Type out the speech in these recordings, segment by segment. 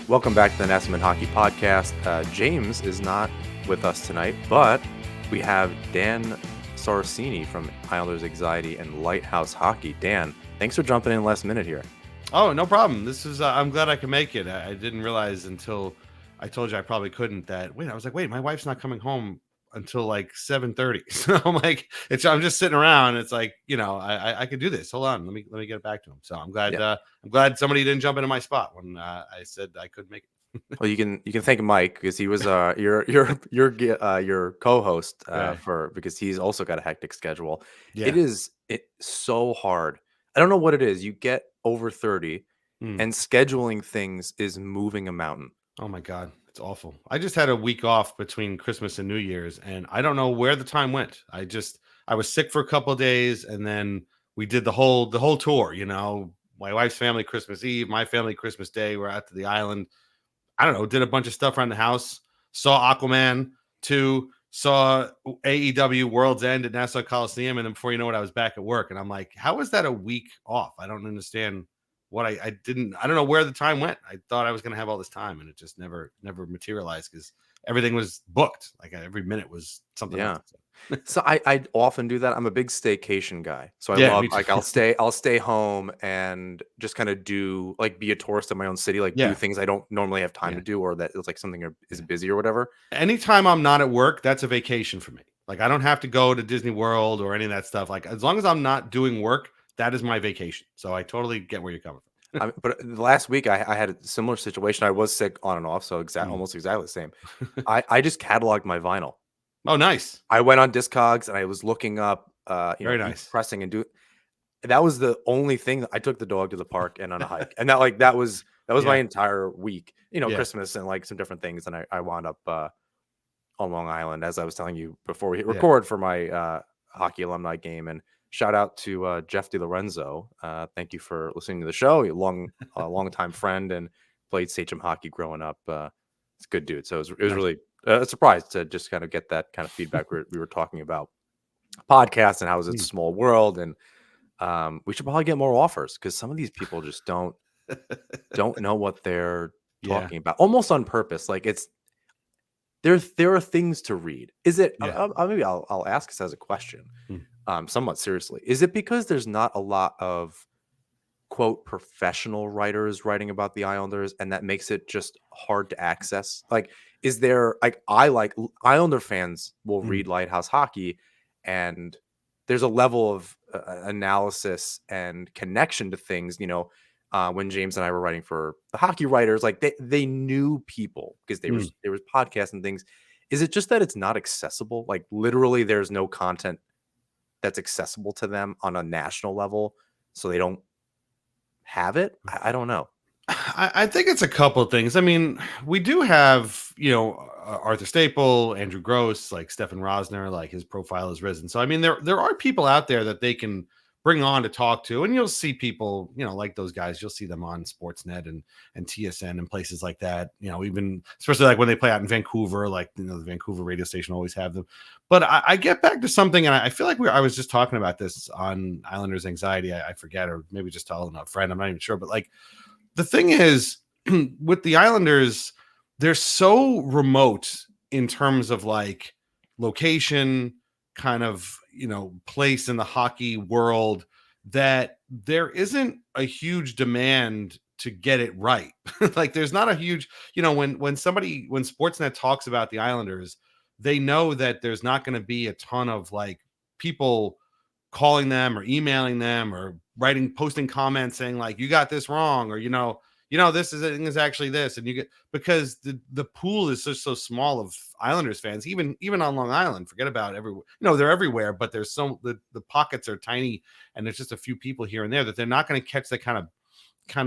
Welcome back to the Nassau Hockey Podcast. James is not with us tonight, but we have Dan Saraceni from Islanders Anxiety and Lighthouse Hockey. Dan, thanks for jumping in last minute here. Oh, no problem. This is I'm glad I could make it. I didn't realize until I told you I probably couldn't I was like, wait, my wife's not coming home until like 7:30. So I'm like, I'm just sitting around. It's like, I could do this. Hold on. Let me get it back to him. So I'm glad somebody didn't jump into my spot when I said I could make it. Well, you can thank Mike because he was your co-host because he's also got a hectic schedule. Yeah. It's so hard. I don't know what it is. You get over 30 and scheduling things is moving a mountain. Oh my God, it's awful. I just had a week off between Christmas and New Year's, and I don't know where the time went. I was sick for a couple of days, and then we did the whole tour. My wife's family Christmas Eve, my family Christmas Day. We're out to the island. I don't know, did a bunch of stuff around the house, saw Aquaman 2, saw AEW World's End at Nassau Coliseum, and then before you know it, I was back at work. And I'm like, how is that a week off? I don't understand what I don't know where the time went. I thought I was going to have all this time, and it just never materialized because everything was booked. Like every minute was something else. So I often do that. I'm a big staycation guy. So I love I'll stay home and just kind of be a tourist in my own city, do things I don't normally have time to do, or that it's like something is busy or whatever. Anytime I'm not at work, that's a vacation for me. Like I don't have to go to Disney World or any of that stuff. Like as long as I'm not doing work, that is my vacation. So I totally get where you're coming from. But last week I had a similar situation. I was sick on and off, so almost exactly the same. I just cataloged my vinyl. Oh, nice. I went on Discogs and I was looking up, very nice pressing and that was the only thing that I took the dog to the park and on a hike. And that was my entire week, Christmas and like some different things. And I wound up on Long Island, as I was telling you before we hit record for my hockey alumni game. And shout out to Jeff DiLorenzo. Thank you for listening to the show. A long time friend and played Sachem hockey growing up. It's a good dude. So it was really a surprise to just kind of get that kind of feedback. We were talking about podcasts and how is it a small world, and we should probably get more offers because some of these people just don't know what they're talking about, almost on purpose. Like there are things to read. Is it? Maybe I'll ask this as a question, somewhat seriously. Is it because there's not a lot of quote professional writers writing about the Islanders, and that makes it just hard to access? Like, is there Islander fans will read Lighthouse Hockey, and there's a level of analysis and connection to things. When James and I were writing for the hockey writers, like they knew people because there was podcasts and things. Is it just that it's not accessible? Like literally, there's no content that's accessible to them on a national level, so they don't have it. I don't know. I think it's a couple of things. I mean, we do have, Arthur Staple, Andrew Gross, like Stefan Rosner, like his profile has risen. So, I mean, there are people out there that they can bring on to talk to, and you'll see people, like those guys, you'll see them on Sportsnet and TSN and places like that, even especially like when they play out in Vancouver, like, the Vancouver radio station always have them. But I get back to something, and I feel like I was just talking about this on Islanders Anxiety. I forget, or maybe just telling a friend, I'm not even sure, but like, the thing is, with the Islanders, they're so remote in terms of like location, kind of, place in the hockey world, that there isn't a huge demand to get it right. Like there's not a huge, when Sportsnet talks about the Islanders, they know that there's not going to be a ton of like people calling them or emailing them or posting comments saying like, you got this wrong, or, this is actually this. And you get, because the pool is just so small of Islanders fans, even on Long Island, forget about everywhere, they're everywhere, but there's the pockets are tiny, and there's just a few people here and there that they're not going to catch the kind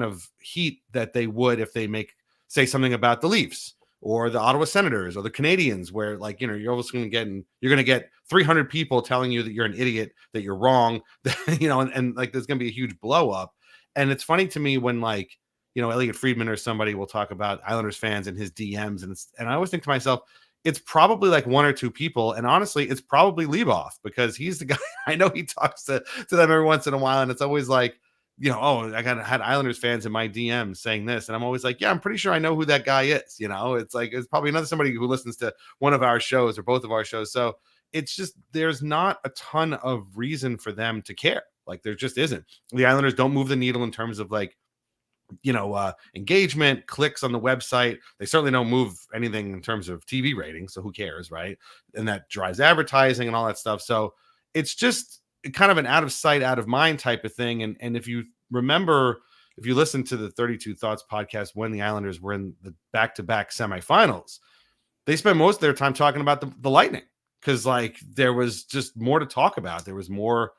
of heat that they would if they say something about the Leafs or the Ottawa Senators or the Canadians, where like, you're always going to get 300 people telling you that you're an idiot, that you're wrong, and like, there's going to be a huge blow up. And it's funny to me when like, Elliot Friedman or somebody will talk about Islanders fans and his DMs. And I always think to myself, it's probably like one or two people. And honestly, it's probably Leboff, because he's the guy. I know he talks to them every once in a while. And it's always like, oh, had Islanders fans in my DMs saying this, and I'm always like, yeah, I'm pretty sure I know who that guy is. It's like it's probably somebody who listens to one of our shows or both of our shows. So it's just there's not a ton of reason for them to care. Like there just isn't. The Islanders don't move the needle in terms of like engagement, clicks on the website. They certainly don't move anything in terms of TV ratings. So who cares, right? And that drives advertising and all that stuff. So it's just kind of an out of sight, out of mind type of thing. And if you remember, if you listen to the 32 Thoughts podcast, when the Islanders were in the back-to-back semifinals, they spent most of their time talking about the Lightning because like there was just more to talk about. There was more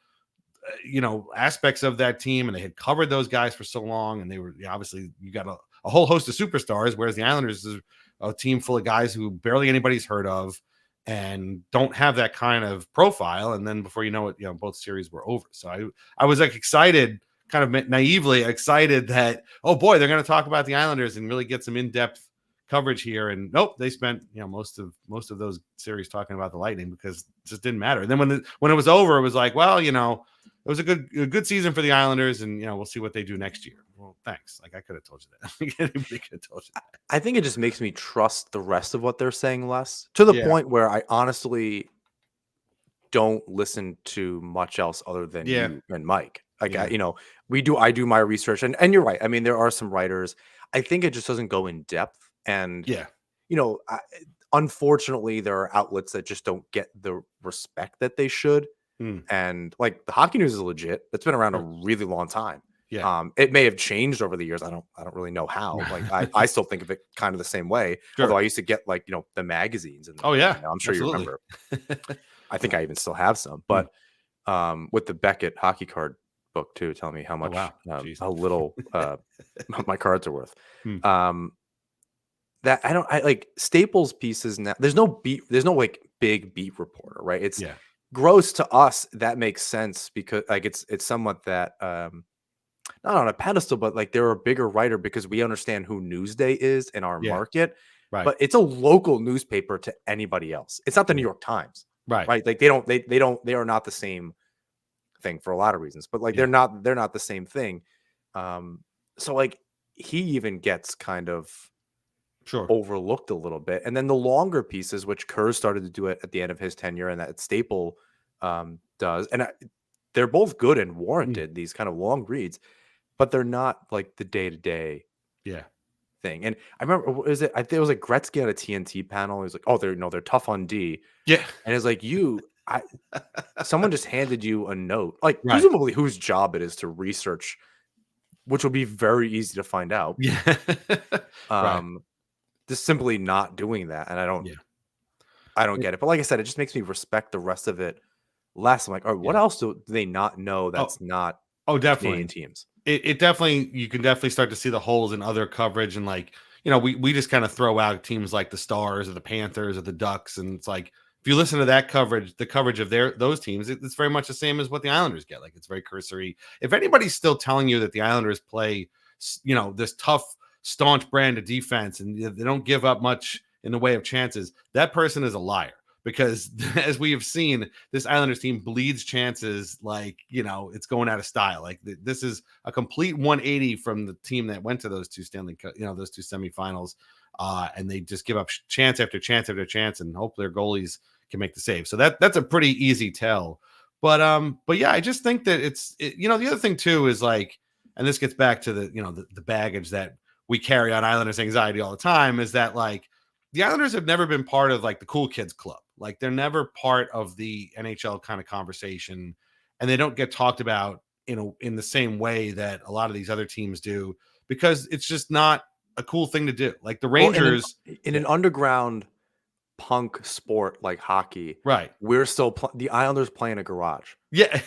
aspects of that team, and they had covered those guys for so long, and they were obviously you got a whole host of superstars, whereas the Islanders is a team full of guys who barely anybody's heard of and don't have that kind of profile. And then before you know it, both series were over. So I was like excited, kind of naively excited that, oh boy, they're going to talk about the Islanders and really get some in-depth coverage here. And nope, they spent most of those series talking about the Lightning because it just didn't matter. And then when it was over, it was like, well, it was a good season for the Islanders, and we'll see what they do next year. Well, thanks. Like I could have told you that. Anybody could have told you that. I think it just makes me trust the rest of what they're saying less, to the point where I honestly don't listen to much else other than you and Mike. Like I do my research, and you're right. I mean, there are some writers. I think it just doesn't go in depth, and unfortunately, there are outlets that just don't get the respect that they should. And like the Hockey News is legit. It's been around a really long time. Yeah. It may have changed over the years. I don't really know how. Like I still think of it kind of the same way. Sure. Although I used to get like, the magazines and I'm sure you remember. I think I even still have some. But with the Beckett hockey card book too, telling me how much how little my cards are worth. That I like Staples pieces now. There's no like big beat reporter, right? It's gross to us. That makes sense because like it's somewhat that not on a pedestal, but like they're a bigger writer because we understand who Newsday is in our market. Right. But it's a local newspaper to anybody else. It's not the New York Times. Right. Like they are not the same thing for a lot of reasons, but like they're not the same thing. So like he even gets kind of overlooked a little bit. And then the longer pieces, which Kerr started to do it at the end of his tenure, and that Staple does, and they're both good and warranted, these kind of long reads, but they're not like the day-to-day thing. And I remember, I think it was like Gretzky on a TNT panel. He was like, oh, they're tough on D. Yeah. And it's like, someone just handed you a note, like presumably whose job it is to research, which will be very easy to find out. Yeah. Just simply not doing that. And I don't get it. But like I said, it just makes me respect the rest of it less. I'm like, all right, what else do they not know that's not definitely Canadian teams? It definitely, you can definitely start to see the holes in other coverage. And like, we just kind of throw out teams like the Stars or the Panthers or the Ducks. And it's like, if you listen to that coverage, the coverage of those teams, it's very much the same as what the Islanders get. Like it's very cursory. If anybody's still telling you that the Islanders play, this tough, staunch brand of defense and they don't give up much in the way of chances, that person is a liar. Because as we have seen, this Islanders team bleeds chances like, it's going out of style. Like this is a complete 180 from the team that went to those two Stanley Cup, those two semifinals. And they just give up chance after chance after chance, and hope their goalies can make the save. So that's a pretty easy tell. But yeah, I just think that the other thing too is like, and this gets back to the baggage that we carry on Islanders anxiety all the time, is that like the Islanders have never been part of like the cool kids club. Like they're never part of the NHL kind of conversation, and they don't get talked about in the same way that a lot of these other teams do, because it's just not a cool thing to do. Like the Rangers in an underground punk sport like hockey, right? We're still the Islanders play in a garage. Yeah,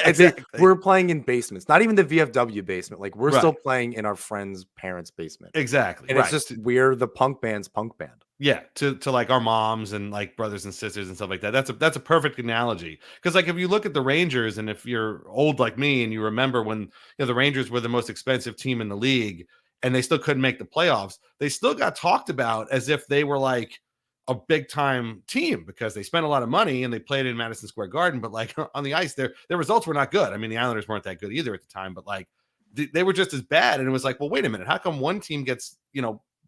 exactly. We're playing in basements, not even the VFW basement. Like we're still playing in our friend's parents' basement. Exactly. And it's just we're the punk band's punk band. Yeah, to like our moms and like brothers and sisters and stuff like that. That's a perfect analogy. Because like if you look at the Rangers, and if you're old like me and you remember when the Rangers were the most expensive team in the league and they still couldn't make the playoffs, they still got talked about as if they were like a big time team because they spent a lot of money and they played in Madison Square Garden. But like on the ice, their results were not good. I mean, the Islanders weren't that good either at the time, but like they were just as bad. And it was like, well, wait a minute, how come one team gets,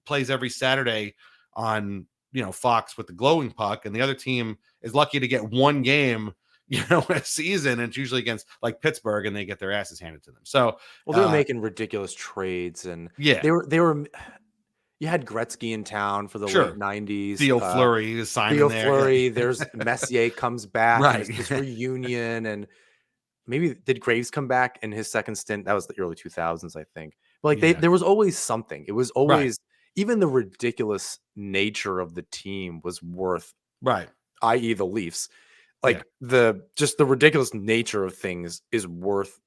plays every Saturday on, Fox with the glowing puck, and the other team is lucky to get one game, a season, and it's usually against like Pittsburgh, and they get their asses handed to them. So, well, they were making ridiculous trades, and yeah, they were. You had Gretzky in town for the late 90s. Theo Fleury is signing Theo there. Fleury. There's Messier comes back. Right. This reunion, and maybe did Graves come back in his second stint? That was the early 2000s, I think. But like there was always something. It was always even the ridiculous nature of the team was worth, i.e. the Leafs. Like the ridiculous nature of things is worth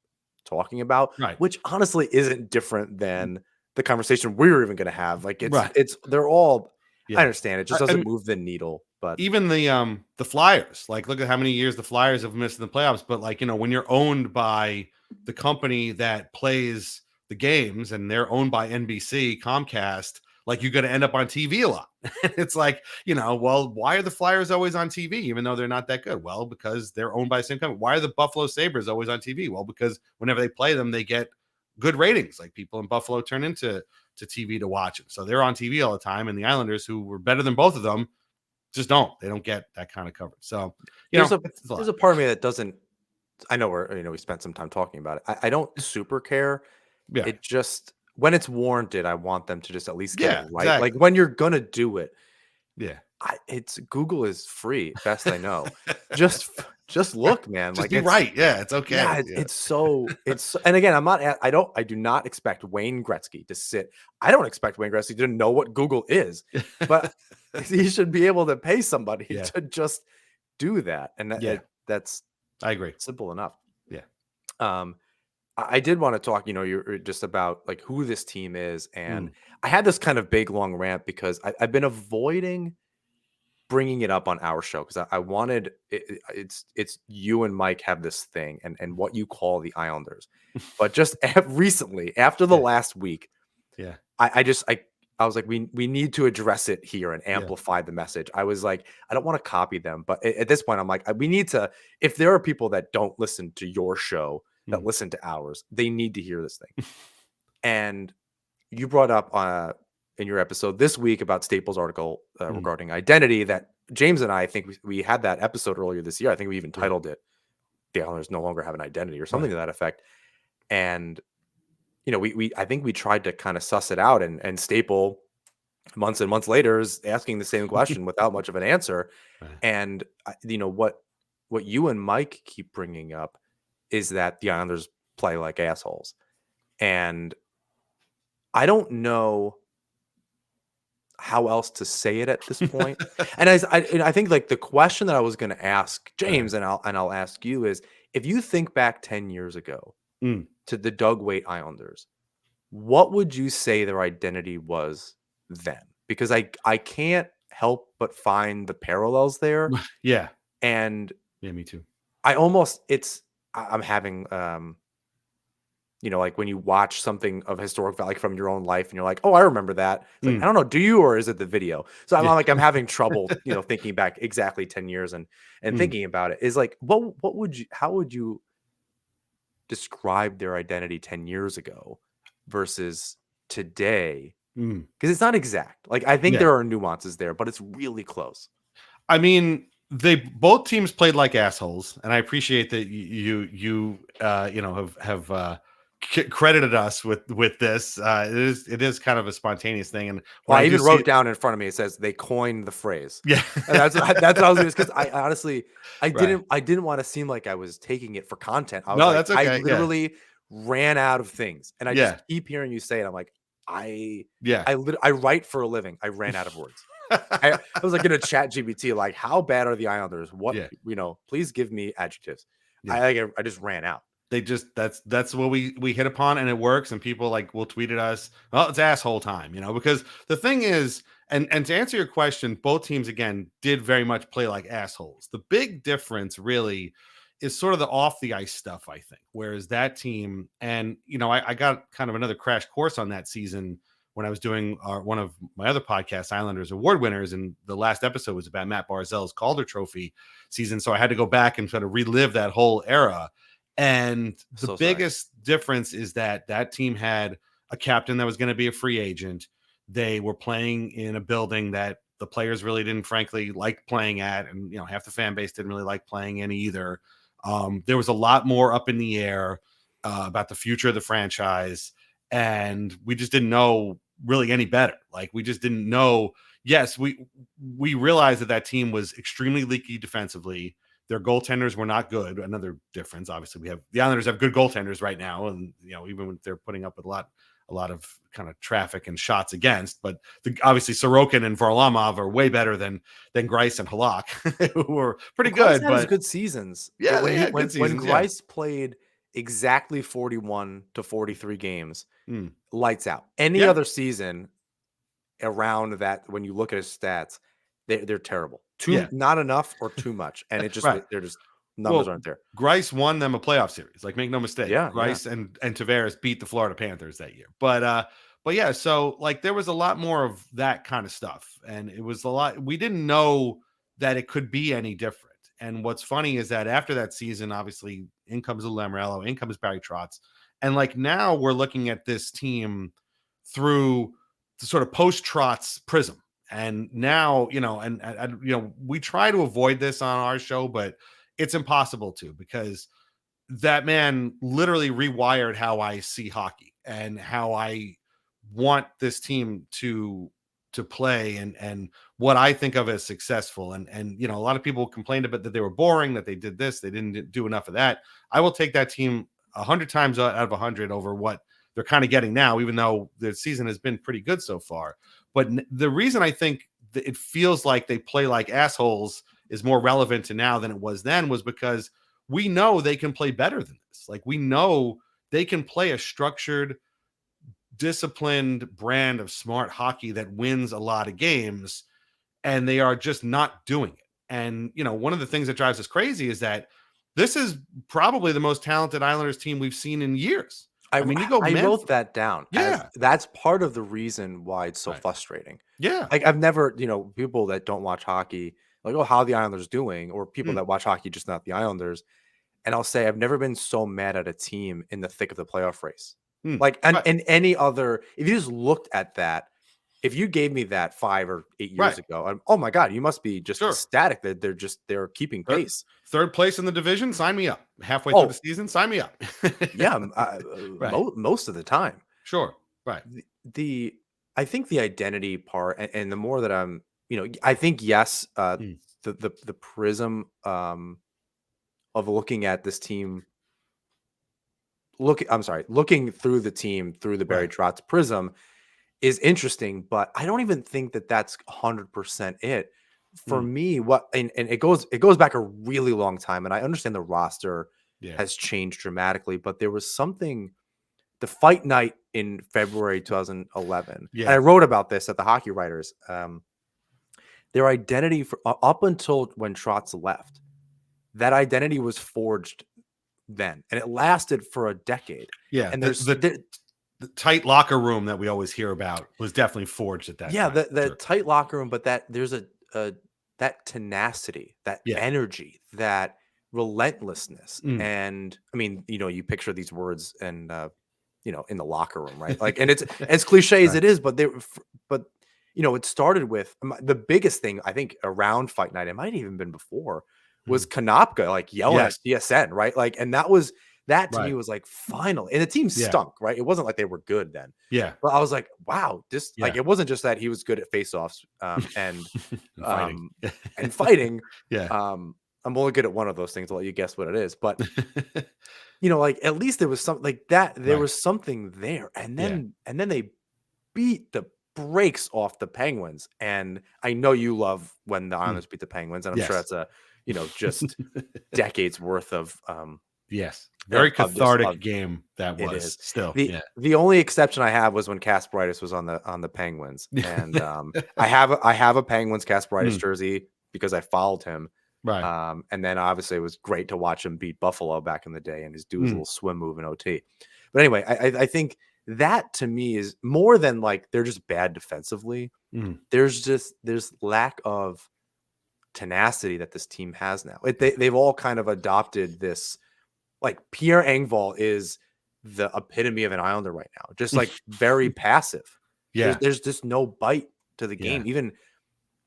talking about, which honestly isn't different than the conversation we were even going to have. Like they're all, I understand it just doesn't move the needle, but even the Flyers, like look at how many years the Flyers have missed in the playoffs. But like, when you're owned by the company that plays the games and they're owned by NBC, Comcast, like you're going to end up on TV a lot. It's like, well, why are the Flyers always on TV, even though they're not that good? Well, because they're owned by the same company. Why are the Buffalo Sabres always on TV? Well, because whenever they play them, they get good ratings. Like people in Buffalo turn into TV to watch it. So they're on TV all the time. And the Islanders, who were better than both of them, just they don't get that kind of coverage. So there's a part of me that doesn't, I know we spent some time talking about it. I don't super care. Yeah. It just, when it's warranted, I want them to just at least get it right. Exactly. Like when you're going to do it. Yeah. It's Google is free. Best I know. just look, man. Just be right. Yeah. It's okay. Yeah, it's and again, I do not expect Wayne Gretzky to sit. I don't expect Wayne Gretzky to know what Google is, but he should be able to pay somebody to just do that. And that's, I agree. Simple enough. Yeah. I did want to talk, you're just about like who this team is. And I had this kind of big, long rant because I've been avoiding bringing it up on our show because I wanted it's you and Mike have this thing and what you call the Islanders. But just recently, after the last week, I was like, we need to address it here and amplify the message. I was like, I don't want to copy them, but at this point, I'm like, we need to. If there are people that don't listen to your show that listen to ours, they need to hear this thing. And you brought up in your episode this week about Staples' article regarding identity that James and I think we had that episode earlier this year. I think we even titled it "The Islanders No Longer Have an Identity" or something to that effect. And I think we tried to kind of suss it out, and Staple months and months later is asking the same question without much of an answer. And what you and Mike keep bringing up is that the Islanders play like assholes, and I don't know how else to say it at this point. And I think like the question that I was going to ask James and I'll ask you is, if you think back 10 years ago to the Doug Weight Islanders, what would you say their identity was then? Because I can't help but find the parallels there. Yeah. And yeah, me too. I'm having like when you watch something of historic value from your own life and you're like, oh, I remember that. It's like, I don't know, do you, or is it the video? So I'm having trouble, thinking back exactly 10 years and thinking about it. Is like, how would you describe their identity 10 years ago versus today? Because it's not exact. Like, I think there are nuances there, but it's really close. I mean, both teams played like assholes, and I appreciate that you have credited us with this. It is kind of a spontaneous thing, and I even wrote down in front of me. It says they coined the phrase. Yeah, and that's what I was because I honestly didn't want to seem like I was taking it for content. That's okay. I literally ran out of things, and I just keep hearing you say it. I'm like, I write for a living. I ran out of words. I was like in a chat GPT, like, how bad are the Islanders? What please give me adjectives. I just ran out. That's what we hit upon, and it works. And people will tweet at us, well, it's asshole time, because the thing is, and to answer your question, both teams again did very much play like assholes. The big difference really is sort of the off the ice stuff, I think. Whereas that team, and I got kind of another crash course on that season when I was doing one of my other podcasts, Islanders Award Winners, and the last episode was about Matt Barzell's Calder Trophy season. So I had to go back and try to relive that whole era. And the So sorry. biggest difference is that that team had a captain that was going to be a free agent. They were playing in a building that the players really didn't, frankly, like playing at, and half the fan base didn't really like playing in either. There was a lot more up in the air about the future of the franchise, and we just didn't know really any better. Like, we just didn't know. Yes, we realized that team was extremely leaky defensively. Their goaltenders were not good. Another difference, obviously, we have the Islanders have good goaltenders right now, and even when they're putting up with a lot of kind of traffic and shots against, but obviously Sorokin and Varlamov are way better than Greiss and Halak, who are pretty good. Had but his good seasons. Yeah, But they had good when seasons. Greiss played exactly 41 to 43 games, Mm. lights out. Any Yeah. other season around that, when you look at his stats, they're terrible. Not enough or too much, and it just Right. they're just numbers aren't there. Greiss won them a playoff series. Like, make no mistake. Yeah, Greiss and Tavares beat the Florida Panthers that year. But yeah, so like there was a lot more of that kind of stuff, and it was a lot. We didn't know that it could be any different. And what's funny is that after that season, obviously, in comes Lou Lamoriello, in comes Barry Trotz, and like now we're looking at this team through the sort of post Trotz prism. And now, we try to avoid this on our show, but it's impossible to, because that man literally rewired how I see hockey and how I want this team to play, and what I think of as successful. And a lot of people complained about that they were boring, that they did this, they didn't do enough of that. I will take that team 100 times out of 100 over what they're kind of getting now, even though the season has been pretty good so far. But the reason I think that it feels like they play like assholes is more relevant to now than it was then, was because we know they can play better than this. Like, we know they can play a structured, disciplined brand of smart hockey that wins a lot of games, and they are just not doing it. And, one of the things that drives us crazy is that this is probably the most talented Islanders team we've seen in years. I mean, you go, I wrote that down. Yeah. That's part of the reason why it's so frustrating. Yeah. Like, I've never, people that don't watch hockey, like, oh, how are the Islanders doing? Or people that watch hockey, just not the Islanders. And I'll say, I've never been so mad at a team in the thick of the playoff race. Like, and any other, if you just looked at that, if you gave me that 5 or 8 years ago, oh my God, you must be just ecstatic that they're keeping pace. Third place in the division, sign me up. Halfway through the season, sign me up. Yeah, most of the time. Sure, right. I think the identity part, and the more that I'm, I think yes, the prism of looking at this team, looking through the team through the Barry Trotz prism is interesting, but I don't even think that that's 100% it. For me, and it goes back a really long time, and I understand the roster has changed dramatically, but there was something, the fight night in February 2011. And I wrote about this at the Hockey Writers. Their identity up until when Trotz left, that identity was forged then, and it lasted for a decade. Yeah, and there's the tight locker room that we always hear about was definitely forged at that time. The tight locker room, but that there's that tenacity, that energy, that relentlessness. And I mean, you picture these words and in the locker room, right? Like, and it's as cliche as it is, but it started with the biggest thing, I think, around fight night. It might have even been before, was Konopka like yelling at CSN, right? Like, and that to me was like, finally. And the team stunk, right? It wasn't like they were good then. Yeah. But I was like, wow, like, it wasn't just that he was good at faceoffs and fighting. I'm only good at one of those things. I'll let you guess what it is. But like, at least there was something like that. There was something there. And then they beat the brakes off the Penguins. And I know you love when the Islanders beat the Penguins, and I'm sure that's a just decades worth of very cathartic game that was. It is. Still. The only exception I have was when Kasparaitis was on the Penguins. And I have a Penguins Kasparaitis jersey because I followed him. Right. And then obviously it was great to watch him beat Buffalo back in the day and do his little swim move in OT. But anyway, I think that to me is more than like they're just bad defensively. There's lack of tenacity that this team has now. They've all kind of adopted this like Pierre Engvall is the epitome of an Islander right now. Just like very passive. Yeah. There's just no bite to the Yeah. game. Even,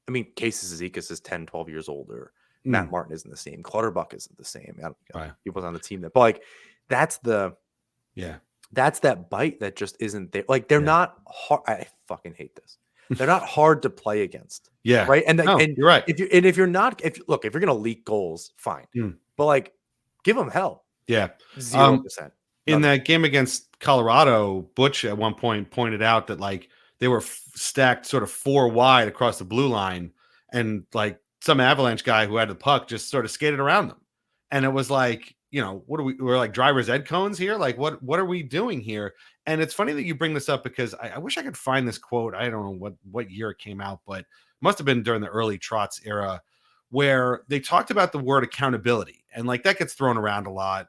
I mean, Casey Zizekas is 10, 12 years older. Matt Mm. Martin isn't the same. Clutterbuck isn't the same. Right. He was on the team that, but like that's that bite that just isn't there. Like they're not hard. I fucking hate this. They're not hard to play against. Yeah. Right. And No, and you're right. if you're not, if you're gonna leak goals, fine. But like, give them hell. Yeah. 0%. In that game against Colorado, Butch at one point pointed out that like they were stacked sort of 4 wide across the blue line, and like some Avalanche guy who had the puck just sort of skated around them. And it was like, we're like driver's ed cones here. Like, what are we doing here? And it's funny that you bring this up because I wish I could find this quote. I don't know what year it came out, but it must have been during the early Trotz era, where they talked about the word accountability. And like that gets thrown around a lot.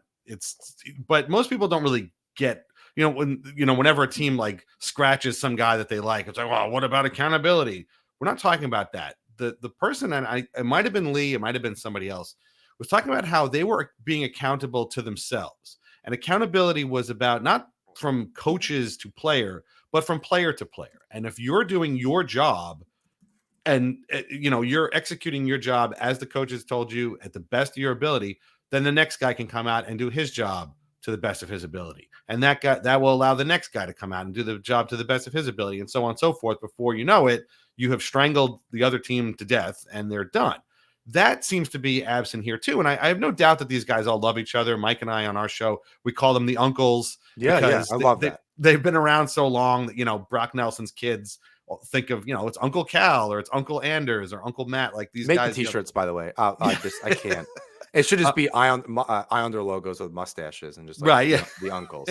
But most people don't really get, whenever a team like scratches some guy that they like, it's like, well, what about accountability? We're not talking about that. The person, and it might have been Lee, it might have been somebody else, was talking about how they were being accountable to themselves. And accountability was about not from coaches to player, but from player to player. And if you're doing your job and you're executing your job as the coaches told you at the best of your ability, then the next guy can come out and do his job to the best of his ability. And that will allow the next guy to come out and do the job to the best of his ability, and so on and so forth. Before you know it, you have strangled the other team to death and they're done. That seems to be absent here too. And I have no doubt that these guys all love each other. Mike and I on our show, we call them the uncles. Yeah, I love that. They've been around so long that, Brock Nelson's kids think of, it's Uncle Cal or it's Uncle Anders or Uncle Matt. Like these Make guys. the t-shirts, by the way. I can't. It should just be Islander logos with mustaches and just like, right, yeah, the uncles,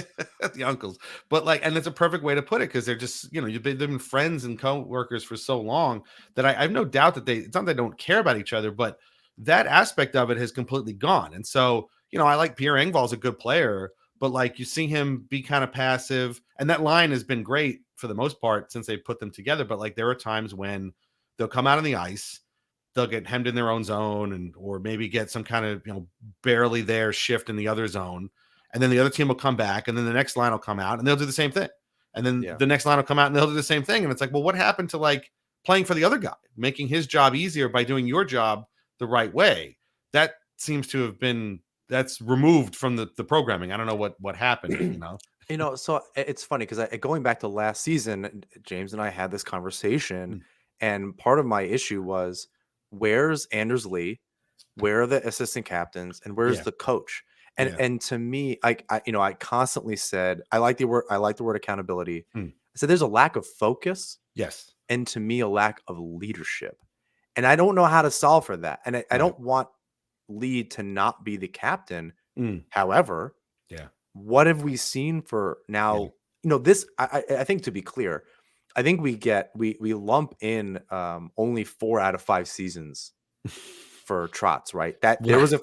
the uncles. But like, and it's a perfect way to put it because they're just, they've been friends and co-workers for so long that I have no doubt that it's not that they don't care about each other, but that aspect of it has completely gone. And so, I like Pierre Engvall's a good player, but like you see him be kind of passive, and that line has been great for the most part since they put them together. But like there are times when they'll come out on the ice, they'll get hemmed in their own zone or maybe get some kind of, barely there shift in the other zone. And then the other team will come back, and then the next line will come out and they'll do the same thing. And then the next line will come out and they'll do the same thing. And it's like, well, what happened to like playing for the other guy, making his job easier by doing your job the right way? That seems to have been, that's removed from the programming. I don't know what happened, So it's funny because going back to last season, James and I had this conversation, and part of my issue was, where's Anders Lee? Where are the assistant captains? And where's the coach? And to me, I constantly said, I like the word accountability. I said there's a lack of focus. Yes. And to me, a lack of leadership. And I don't know how to solve for that. And I don't want Lee to not be the captain. However, what have we seen for now? This, I think, to be clear, I think we lump in only 4 out of 5 seasons for Trotz, right? That there was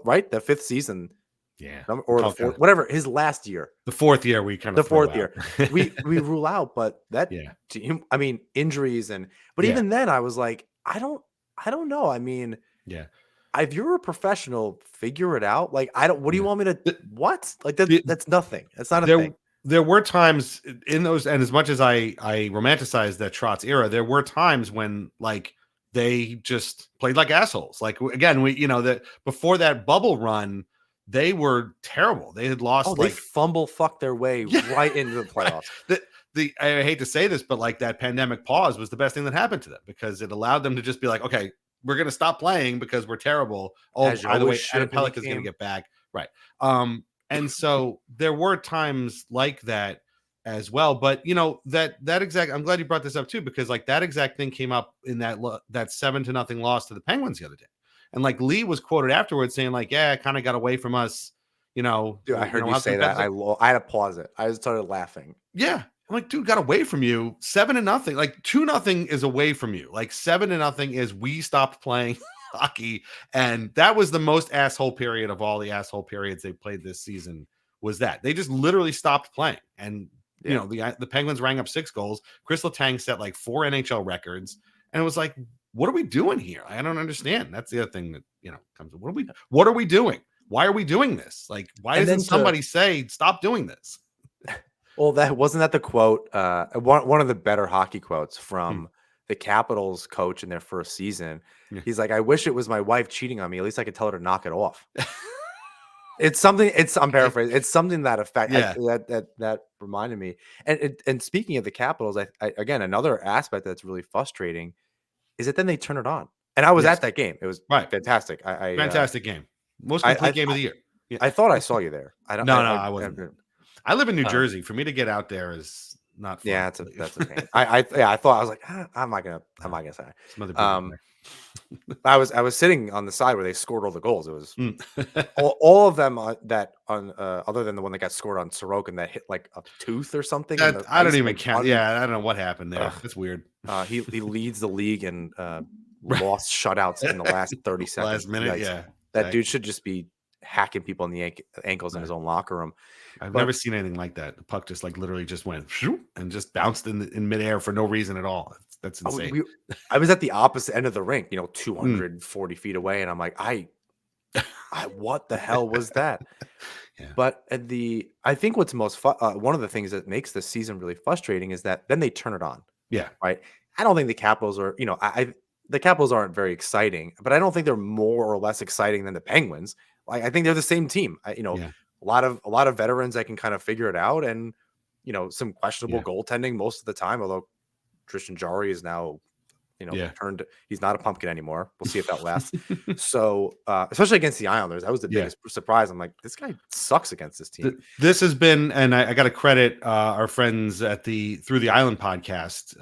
right, the 5th season, or the 4th, whatever, his last year, the 4th year, we kind of the 4th year we rule out, but that team, I mean, injuries but even then, I was like, I don't know. I mean, if you're a professional, figure it out. Like, what do you want me to? What? Like that's nothing. That's not a thing. There were times in those, and as much as I romanticize that Trotz era, there were times when like they just played like assholes. Like again, that before that bubble run, they were terrible. They had lost. They fumble fuck their way right into the playoffs. I hate to say this, but like that pandemic pause was the best thing that happened to them because it allowed them to just be like, okay, we're going to stop playing because we're terrible. Oh, by the way, Adam Pelech is going to get back. Right. And so there were times like that as well. But, that exact, I'm glad you brought this up too, because like that exact thing came up in that 7-0 loss to the Penguins the other day. And like Lee was quoted afterwards saying like, yeah, it kind of got away from us, Dude, I heard you say that. I had to pause it. I started laughing. Yeah. I'm like, dude, got away from you 7-0. Like 2-0 is away from you. Like 7-0 is we stopped playing hockey. And that was the most asshole period of all the asshole periods they played this season, was that they just literally stopped playing. And, the Penguins rang up 6 goals. Chris Letang set like 4 NHL records. And it was like, what are we doing here? I don't understand. That's the other thing that, comes. What are we doing? why are we doing this? Like, why And doesn't then somebody say stop doing this? well, that wasn't that the quote, one of the better hockey quotes Hmm. from the Capitals coach in their first season. Yeah. He's like, "I wish it was my wife cheating on me. At least I could tell her to knock it off." It's something. I'm Okay. paraphrasing. It's something that effect. Yeah. That reminded me. And speaking of the Capitals, I again another aspect that's really frustrating is that then they turn it on, and I was Yes. at that game. It was Right. fantastic. Fantastic game. Most complete game of the year. Yeah. I thought I saw you there. I don't. No, no, I wasn't there. I live in New Uh, Jersey. For me to get out there is not fun. yeah, that's a pain. I thought I was like, I'm not gonna say. Some other people Um, there. I was sitting on the side where they scored all the goals. It was Mm. all of them that on other than the one that got scored on Sorokin that hit like a tooth or something in That the I don't ice, even like count. Yeah, I don't know what happened there. ugh. That's weird. He leads the league in lost shutouts in the last 30 Last seconds. minute, Yikes. yeah. That dude Exactly. should just be hacking people in the ankles in his Right. own locker room. I've But never seen anything like that. The puck just like literally just went shoo, and just bounced in midair for no reason at all. That's oh, insane. I was at the opposite end of the rink, Mm. 240 feet away, and I'm like, what the hell was that? Yeah. But I think what's one of the things that makes this season really frustrating is that then they turn it on, Yeah. right? I don't think the Capitals are, the Capitals aren't very exciting, but I don't think they're more or less exciting than the Penguins. Like I think they're the same team. Yeah. A lot of veterans that can kind of figure it out, and some questionable Yeah. goaltending most of the time. Although Tristan Jarry is now Yeah. he's not a pumpkin anymore. We'll see if that lasts. So, especially against the Islanders, that was the Yeah. biggest surprise. I'm like, this guy sucks against this team. This has been, and I got to credit our friends at the Through the Island podcast,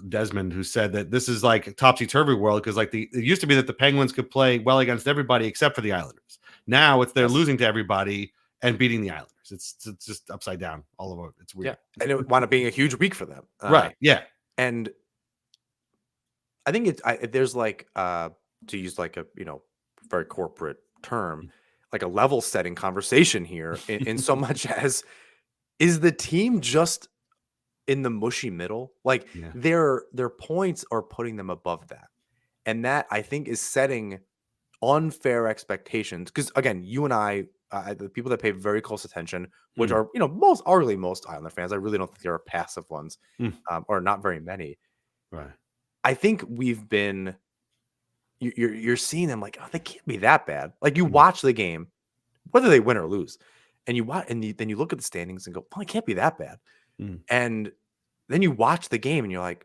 Desmond, who said that this is like a topsy turvy world because it used to be that the Penguins could play well against everybody except for the Islanders. Now they're Yes. losing to everybody and beating the Islanders. It's just upside down all over. It's weird. Yeah, and it wound up being a huge week for them. Right. Yeah. And I think there's like to use like a very corporate term, like a level setting conversation here in so much as is the team just in the mushy middle? Like Yeah. their points are putting them above that. And that I think is setting unfair expectations. Because again, you and I, the people that pay very close attention, which Mm. are most Islander fans. I really don't think there are passive ones, Mm. or not very many. Right. I think we've been. You're seeing them like, oh, they can't be that bad. Like you Mm. watch the game, whether they win or lose, and you watch, and then you look at the standings and go, well, it can't be that bad. Mm. And then you watch the game and you're like,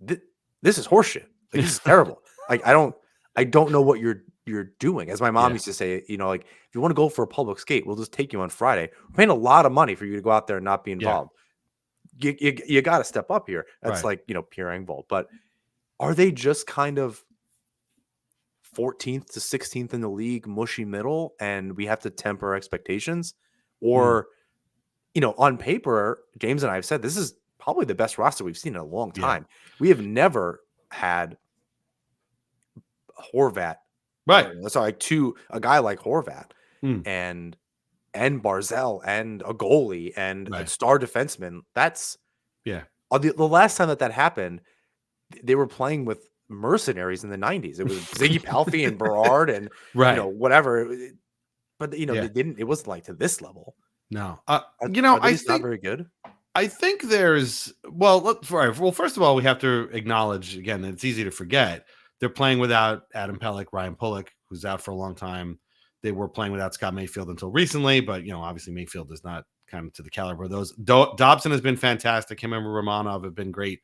this is horseshit. Like this is terrible. Like I don't know what you're doing. As my mom Yeah. used to say, like if you want to go for a public skate, we'll just take you on Friday. We're paying a lot of money for you to go out there and not be Yeah. involved. You got to step up here. That's Right. like Pierre Engvall. But are they just kind of 14th to 16th in the league, mushy middle, and we have to temper expectations? Or, on paper, James and I have said this is probably the best roster we've seen in a long Yeah. time. We have never had Horvat, Right. sorry, a guy like Horvat Mm. and Barzell and a goalie and a Right. star defenseman. That's Yeah. the last time that happened. They were playing with mercenaries in the 90s. It was Ziggy Palffy and Berard and Right. whatever. But Yeah. they didn't. It wasn't like to this level. No. Are I they just not think very good? I think there's well, first of all, we have to acknowledge again that it's easy to forget they're playing without Adam Pelech, Ryan Pulock, who's out for a long time. They were playing without Scott Mayfield until recently, but obviously Mayfield is not kind of to the caliber of those. Dobson has been fantastic. Him and Romanov have been great.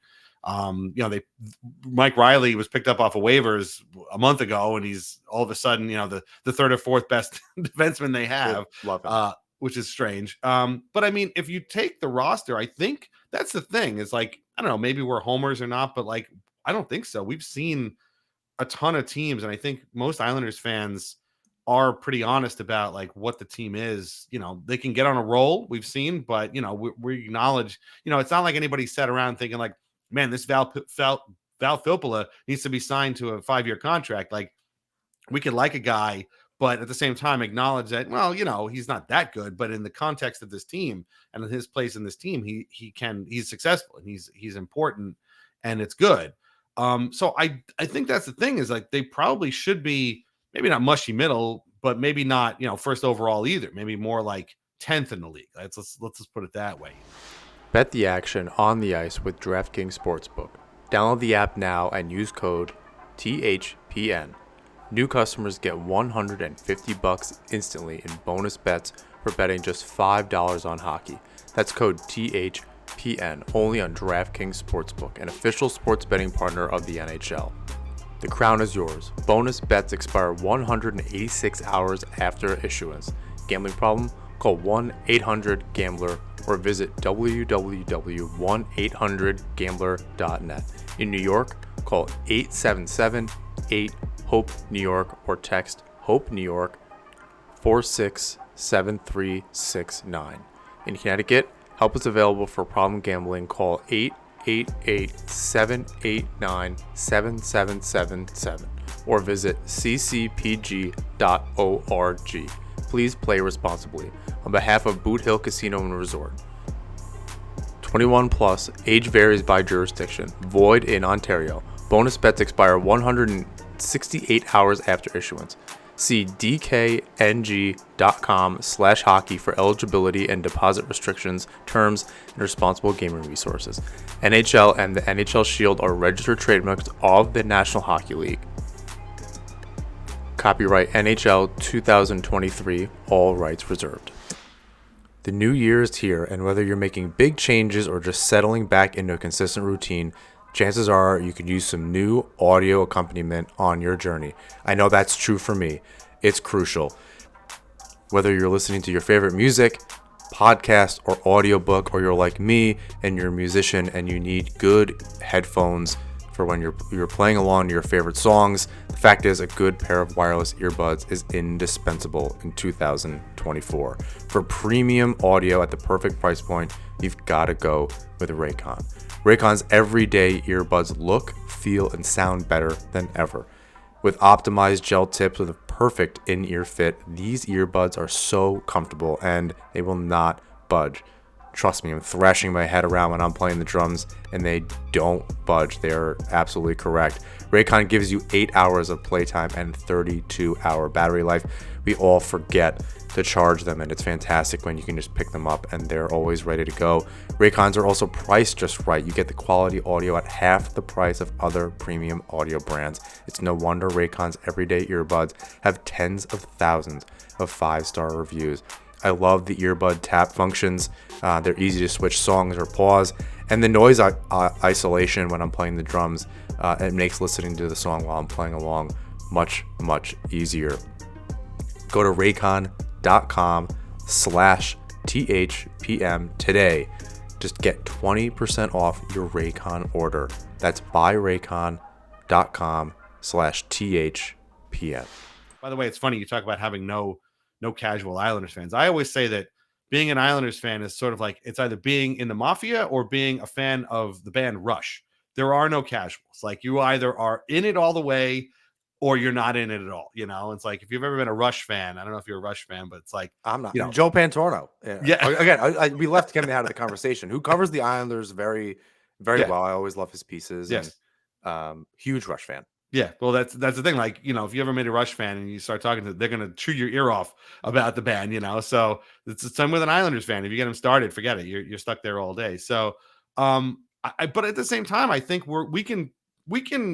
Mike Riley was picked up off of waivers a month ago, and he's all of a sudden, the third or fourth best defenseman they have. Love him. Which is strange. But I mean, if you take the roster, I think that's the thing is like, I don't know, maybe we're homers or not, but like, I don't think so. We've seen a ton of teams, and I think most Islanders fans are pretty honest about like what the team is. They can get on a roll, we've seen, but we acknowledge, it's not like anybody sat around thinking like, man, this Val Filppula needs to be signed to a 5-year contract. Like we could like a guy, but at the same time acknowledge that, well, he's not that good, but in the context of this team and his place in this team, he's successful and he's important and it's good. So I think that's the thing is like, they probably should be maybe not mushy middle, but maybe not, first overall either. Maybe more like 10th in the league. Let's just put it that way. Bet the action on the ice with DraftKings Sportsbook. Download the app now and use code THPN. New customers get $150 instantly in bonus bets for betting just $5 on hockey. That's code THPN only on DraftKings Sportsbook, an official sports betting partner of the NHL. The crown is yours. Bonus bets expire 186 hours after issuance. Gambling problem? Call 1-800-GAMBLER or visit www.1800gambler.net. In New York, call 877-8-HOPE-NEW YORK or text HOPE-NEW YORK 467369. In Connecticut, help is available for problem gambling. Call 888-789-7777 or visit ccpg.org. Please play responsibly. On behalf of Boot Hill Casino and Resort. 21 plus, age varies by jurisdiction. Void in Ontario. Bonus bets expire 168 hours after issuance. See dkng.com/hockey for eligibility and deposit restrictions, terms, and responsible gaming resources. NHL and the NHL Shield are registered trademarks of the National Hockey League. Copyright NHL 2023, all rights reserved. The new year is here, and whether you're making big changes or just settling back into a consistent routine, chances are you could use some new audio accompaniment on your journey. I know that's true for me. It's crucial. Whether you're listening to your favorite music, podcast, or audiobook, or you're like me and you're a musician and you need good headphones for when you're playing along to your favorite songs, the fact is a good pair of wireless earbuds is indispensable in 2024. For premium audio at the perfect price point, you've got to go with Raycon. Raycon's everyday earbuds look, feel, and sound better than ever. With optimized gel tips with a perfect in-ear fit, these earbuds are so comfortable and they will not budge. Trust me, I'm thrashing my head around when I'm playing the drums and they don't budge. They are absolutely correct. Raycon gives you 8 hours of playtime and 32-hour battery life. We all forget to charge them, and it's fantastic when you can just pick them up and they're always ready to go. Raycons are also priced just right. You get the quality audio at half the price of other premium audio brands. It's no wonder Raycon's everyday earbuds have tens of thousands of 5-star reviews. I love the earbud tap functions. They're easy to switch songs or pause. And the noise isolation when I'm playing the drums, it makes listening to the song while I'm playing along much, much easier. Go to raycon.com/THPM today. Just get 20% off your Raycon order. That's buyraycon.com/THPM. By the way, it's funny you talk about having no casual Islanders fans. I always say that being an Islanders fan is sort of like it's either being in the Mafia or being a fan of the band Rush. There are no casuals. Like you either are in it all the way or you're not in it at all. It's like if you've ever been a Rush fan, I don't know if you're a Rush fan, but it's like I'm not. Joe Pantorno. Yeah. Again, we left him out of the conversation. Who covers the Islanders very, very well. I always love his pieces. Yes. And, huge Rush fan. Yeah, well, that's the thing. Like, if you ever made a Rush fan and you start talking to, they're gonna chew your ear off about the band. So it's the same with an Islanders fan. If you get them started, forget it. You're stuck there all day. So, but at the same time, I think we can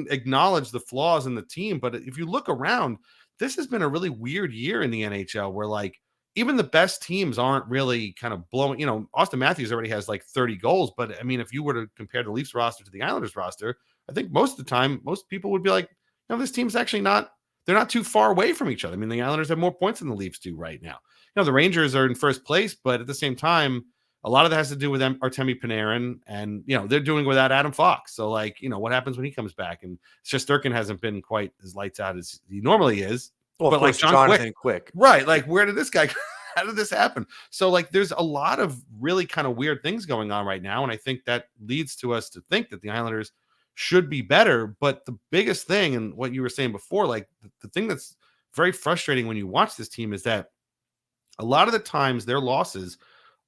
acknowledge the flaws in the team. But if you look around, this has been a really weird year in the NHL where like even the best teams aren't really kind of blowing. Austin Matthews already has like 30 goals, but I mean, if you were to compare the Leafs roster to the Islanders roster, I think most of the time, most people would be like, this team's actually they're not too far away from each other. I mean, the Islanders have more points than the Leafs do right now. The Rangers are in first place, but at the same time, a lot of that has to do with Artemi Panarin, and, they're doing without Adam Fox. So, like, what happens when he comes back? And Shesterkin hasn't been quite as lights out as he normally is. Well, but like Jonathan Quick. Right. Like, where did this guy how did this happen? So, like, there's a lot of really kind of weird things going on right now. And I think that leads to us to think that the Islanders should be better. But the biggest thing, and what you were saying before, like the thing that's very frustrating when you watch this team is that a lot of the times their losses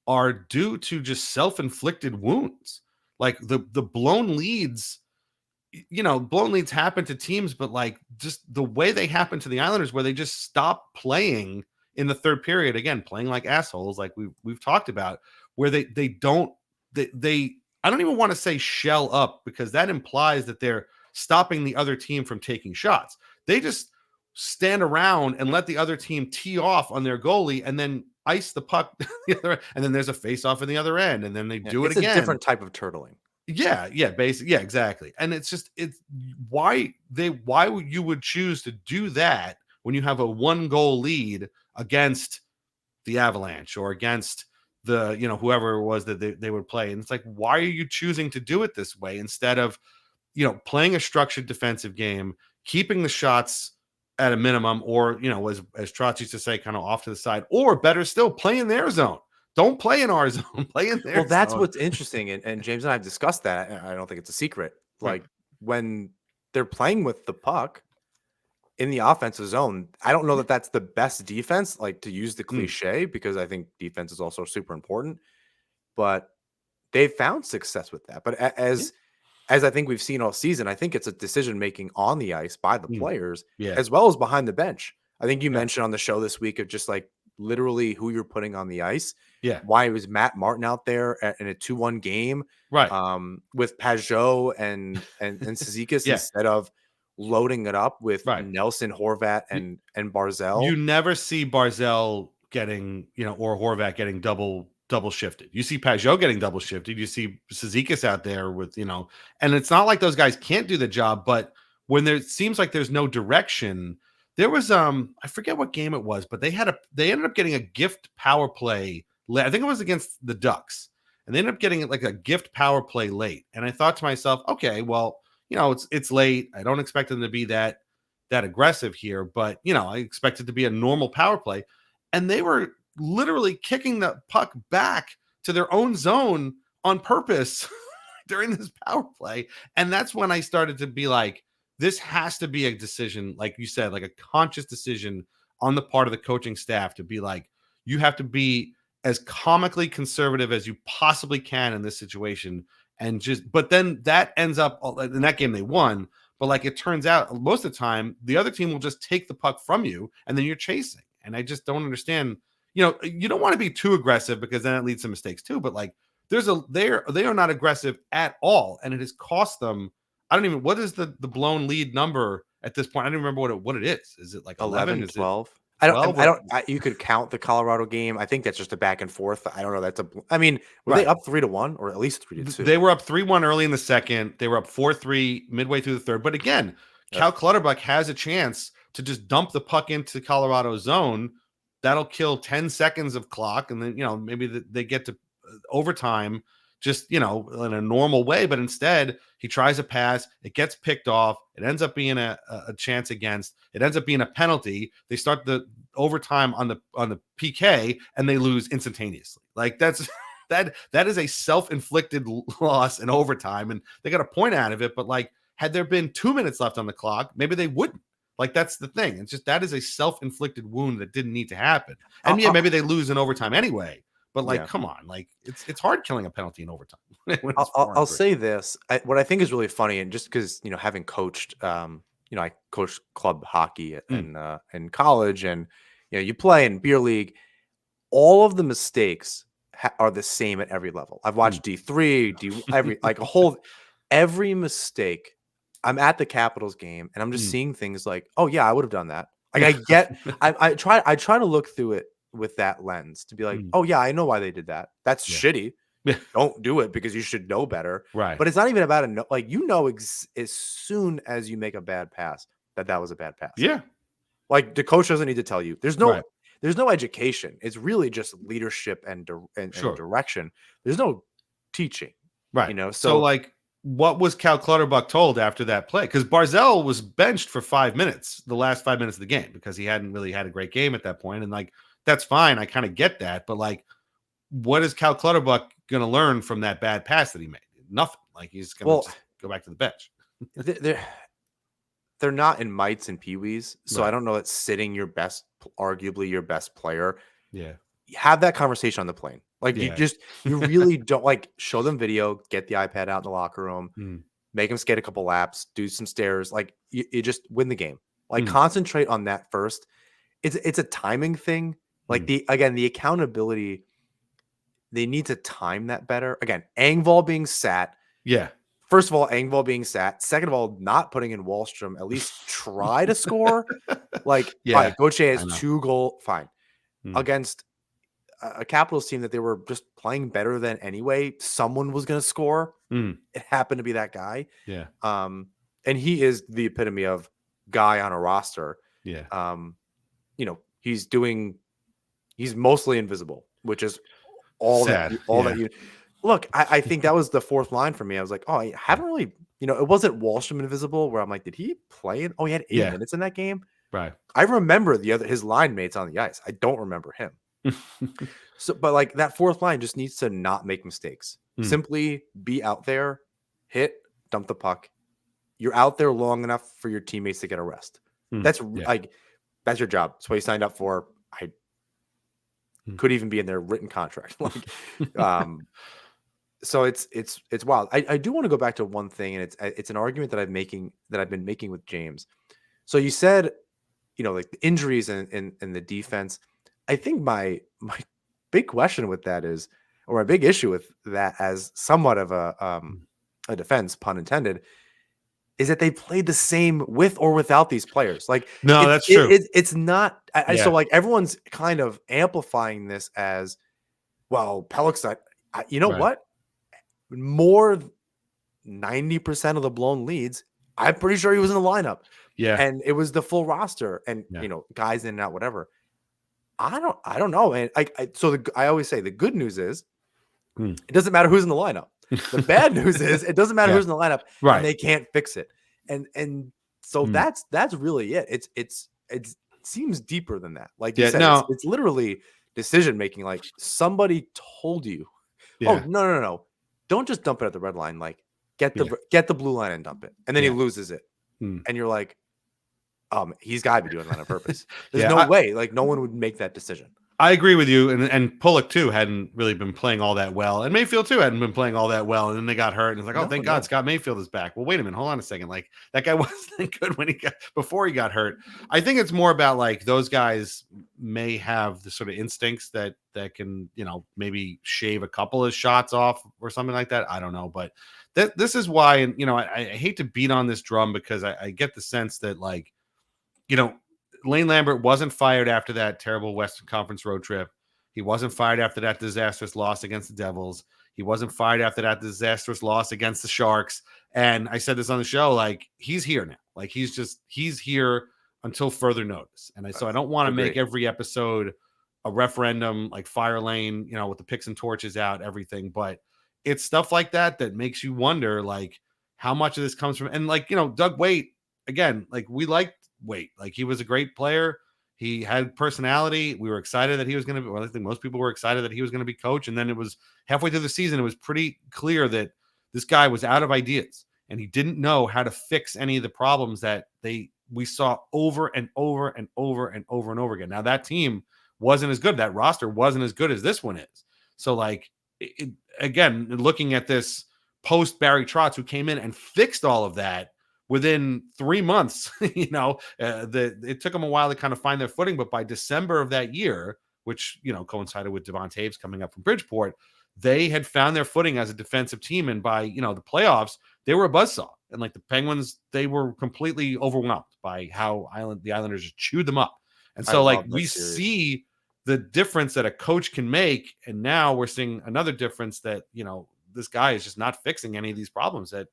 are due to just self-inflicted wounds. Like the blown leads blown leads happen to teams, but like just the way they happen to the Islanders, where they just stop playing in the third period, again, playing like assholes, like we've talked about, where they don't they I don't even want to say shell up, because that implies that they're stopping the other team from taking shots. They just stand around and let the other team tee off on their goalie and then ice the puck and then there's a face off in the other end, and then they do it It's a again. different type of turtling. Basically, exactly. And it's why you would choose to do that when you have a 1-goal lead against the Avalanche or against the, whoever it was that they would play. And it's like, why are you choosing to do it this way instead of, playing a structured defensive game, keeping the shots at a minimum, or, as Trotz used to say, kind of off to the side, or better still, play in their zone. Don't play in our zone. Play in their zone. Well, that's what's interesting. And James and I have discussed that. And I don't think it's a secret. Like when they're playing with the puck in the offensive zone, I don't know that that's the best defense, like to use the cliche, because I think defense is also super important. But they've found success with that. But as I think we've seen all season, I think it's a decision making on the ice by the players as well as behind the bench. I think you mentioned on the show this week of just like literally who you're putting on the ice. Yeah. Why was Matt Martin out there in a 2-1 game? Right. With Pajot and Cizikas instead of loading it up with Nelson, Horvat, and Barzal. You never see Barzal getting, or Horvat getting double shifted. You see Pajot getting double shifted. You see Cizikas out there with, and it's not like those guys can't do the job, but when there seems like there's no direction, there was I forget what game it was, but they ended up getting a gift power play. I think it was against the Ducks, and they ended up getting like a gift power play late. And I thought to myself, okay, well, it's late. I don't expect them to be that aggressive here, but I expect it to be a normal power play. And they were literally kicking the puck back to their own zone on purpose during this power play. And that's when I started to be like, this has to be a decision, like you said, like a conscious decision on the part of the coaching staff to be like, you have to be as comically conservative as you possibly can in this situation. And but then that ends up in that game they won. But like it turns out, most of the time, the other team will just take the puck from you and then you're chasing. And I just don't understand. You don't want to be too aggressive because then it leads to mistakes too. But like they are not aggressive at all. And it has cost them. What is the blown lead number at this point? I don't even remember what it is. Is it like 11, 12? I don't. You could count the Colorado game. I think that's just a back and forth. I don't know. Were they up 3-1 or at least 3-2? They were up 3-1 early in the second. They were up 4-3 midway through the third. But again, Cal Clutterbuck has a chance to just dump the puck into Colorado's zone. That'll kill 10 seconds of clock, and then maybe they get to overtime just in a normal way. But instead, he tries a pass, it gets picked off, it ends up being a chance against, it ends up being a penalty. They start the overtime on the PK, and they lose instantaneously. Like that is a self-inflicted loss in overtime, and they got a point out of it. But like, had there been 2 minutes left on the clock, maybe they wouldn't. Like, that's the thing. It's just that is a self-inflicted wound that didn't need to happen. And maybe they lose in overtime anyway. But like, come on, like it's hard killing a penalty in overtime. I'll say this: what I think is really funny, and just because having coached, I coached club hockey in college, and you play in beer league. All of the mistakes are the same at every level. I've watched D3, every mistake. I'm at the Capitals game and I'm just seeing things like, oh yeah, I would have done that. Like I try to look through it with that lens to be like, oh yeah, I know why they did that. That's shitty. Don't do it because you should know better. Right. But it's not even about as soon as you make a bad pass that was a bad pass. Yeah. Like the coach doesn't need to tell you. There's no education. It's really just leadership and direction. There's no teaching. Right. So like, what was Cal Clutterbuck told after that play? Because Barzal was benched for 5 minutes, the last 5 minutes of the game, because he hadn't really had a great game at that point. And like, that's fine. I kind of get that. But like, what is Cal Clutterbuck going to learn from that bad pass that he made? Nothing. Like, he's going to go back to the bench. They're not in mites and peewees. So I don't know that sitting arguably your best player. Yeah. Have that conversation on the plane. Like you really don't show them video, get the iPad out in the locker room. make them skate a couple laps, do some stairs. Like you just win the game. Like concentrate on that first. It's a timing thing. Like the accountability, they need to time that better. Again, Engvall being sat. Yeah. First of all, Engvall being sat. Second of all, not putting in Wallstrom, at least try to score. Like, all right, Gauthier has 2 goals. Fine. Against a Capitals team that they were just playing better than anyway, someone was going to score. It happened to be that guy. Yeah. And he is the epitome of guy on a roster. Yeah. You know, he's mostly invisible, which is all sad. that you look. I think that was the 4th line for me. I was like, oh, I haven't really, it wasn't Wallstrom invisible where I'm like, did he play it? Oh, he had 8 minutes in that game. Right. I remember his line mates on the ice. I don't remember him. So, but like that 4th line just needs to not make mistakes. Simply be out there, hit, dump the puck. You're out there long enough for your teammates to get a rest. That's that's your job. That's what you signed up for. I could even be in their written contract. So it's wild. I do want to go back to one thing, and it's an argument that I've been making with James. So you said, like the injuries and the defense. I think my big question with that is, or my big issue with that as somewhat of a defense, pun intended, is that they played the same with or without these players. Like, no, that's true. It's not. So like everyone's kind of amplifying this as, well, Pellick's not. You know what? More 90% of the blown leads, I'm pretty sure he was in the lineup. Yeah, and it was the full roster, and guys in and out, whatever. I don't know, and I always say the good news is it doesn't matter who's in the lineup. The bad news is it doesn't matter who's in the lineup, and they can't fix it. And so that's really it. It seems deeper than that. Like you said, it's literally decision making. Like somebody told you, oh no, don't just dump it at the red line. Like get the blue line and dump it, and then he loses it, and you're like, he's got to be doing that on purpose. There's no way. Like no one would make that decision. I agree with you, and Pulock too hadn't really been playing all that well, and Mayfield too hadn't been playing all that well, and then they got hurt, and it's like, thank God Scott Mayfield is back. Well, wait a minute, hold on a second. Like that guy wasn't good before he got hurt. I think it's more about like those guys may have the sort of instincts that can maybe shave a couple of shots off or something like that. I don't know, but this is why, and I hate to beat on this drum because I get the sense that like Lane Lambert wasn't fired after that terrible Western Conference road trip. He wasn't fired after that disastrous loss against the Devils. He wasn't fired after that disastrous loss against the Sharks. And I said this on the show, like he's here now. Like he's here until further notice. And so I don't want to make every episode a referendum, like fire Lane, with the picks and torches out, everything. But it's stuff like that makes you wonder, like how much of this comes from, and like, Doug Waite, again, like we liked Waite. Like he was a great player. He had personality. We were excited that he was going to be, well, I think most people were excited that he was going to be coach. And then it was halfway through the season, it was pretty clear that this guy was out of ideas and he didn't know how to fix any of the problems that we saw over and over and over and over and over again. Now that team wasn't as good. That roster wasn't as good as this one is. So like, again, looking at this post Barry Trotz, who came in and fixed all of that within 3 months, it took them a while to kind of find their footing. But by December of that year, which, coincided with Devon Taves coming up from Bridgeport, they had found their footing as a defensive team. And by, the playoffs, they were a buzzsaw. And like the Penguins, they were completely overwhelmed by how the Islanders just chewed them up. And so like we see the difference that a coach can make. And now we're seeing another difference that, this guy is just not fixing any of these problems that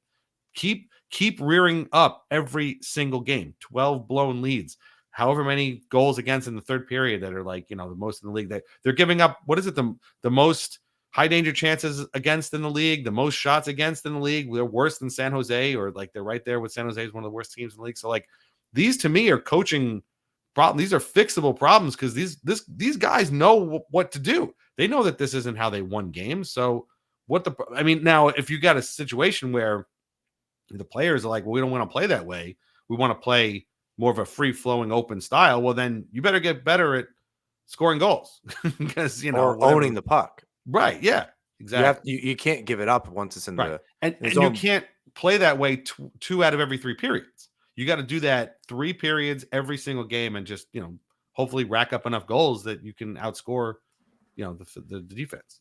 keep rearing up every single game. 12 blown leads, however many goals against in the third period that are like, the most in the league. They're giving up, what is it, the most high danger chances against in the league, the most shots against in the league. They're worse than San Jose, or like they're right there with San Jose is one of the worst teams in the league. So like these to me are coaching problems. These are fixable problems because these guys know what to do. They know that this isn't how they won games. So now if you got a situation where the players are like, well, we don't want to play that way. We want to play more of a free-flowing, open style. Well, then you better get better at scoring goals because or owning the puck. Right? Yeah, exactly. You can't give it up once it's in the and zone. you can't play that way two out of every 3 periods. You got to do that 3 periods every single game and just, hopefully rack up enough goals that you can outscore, the defense.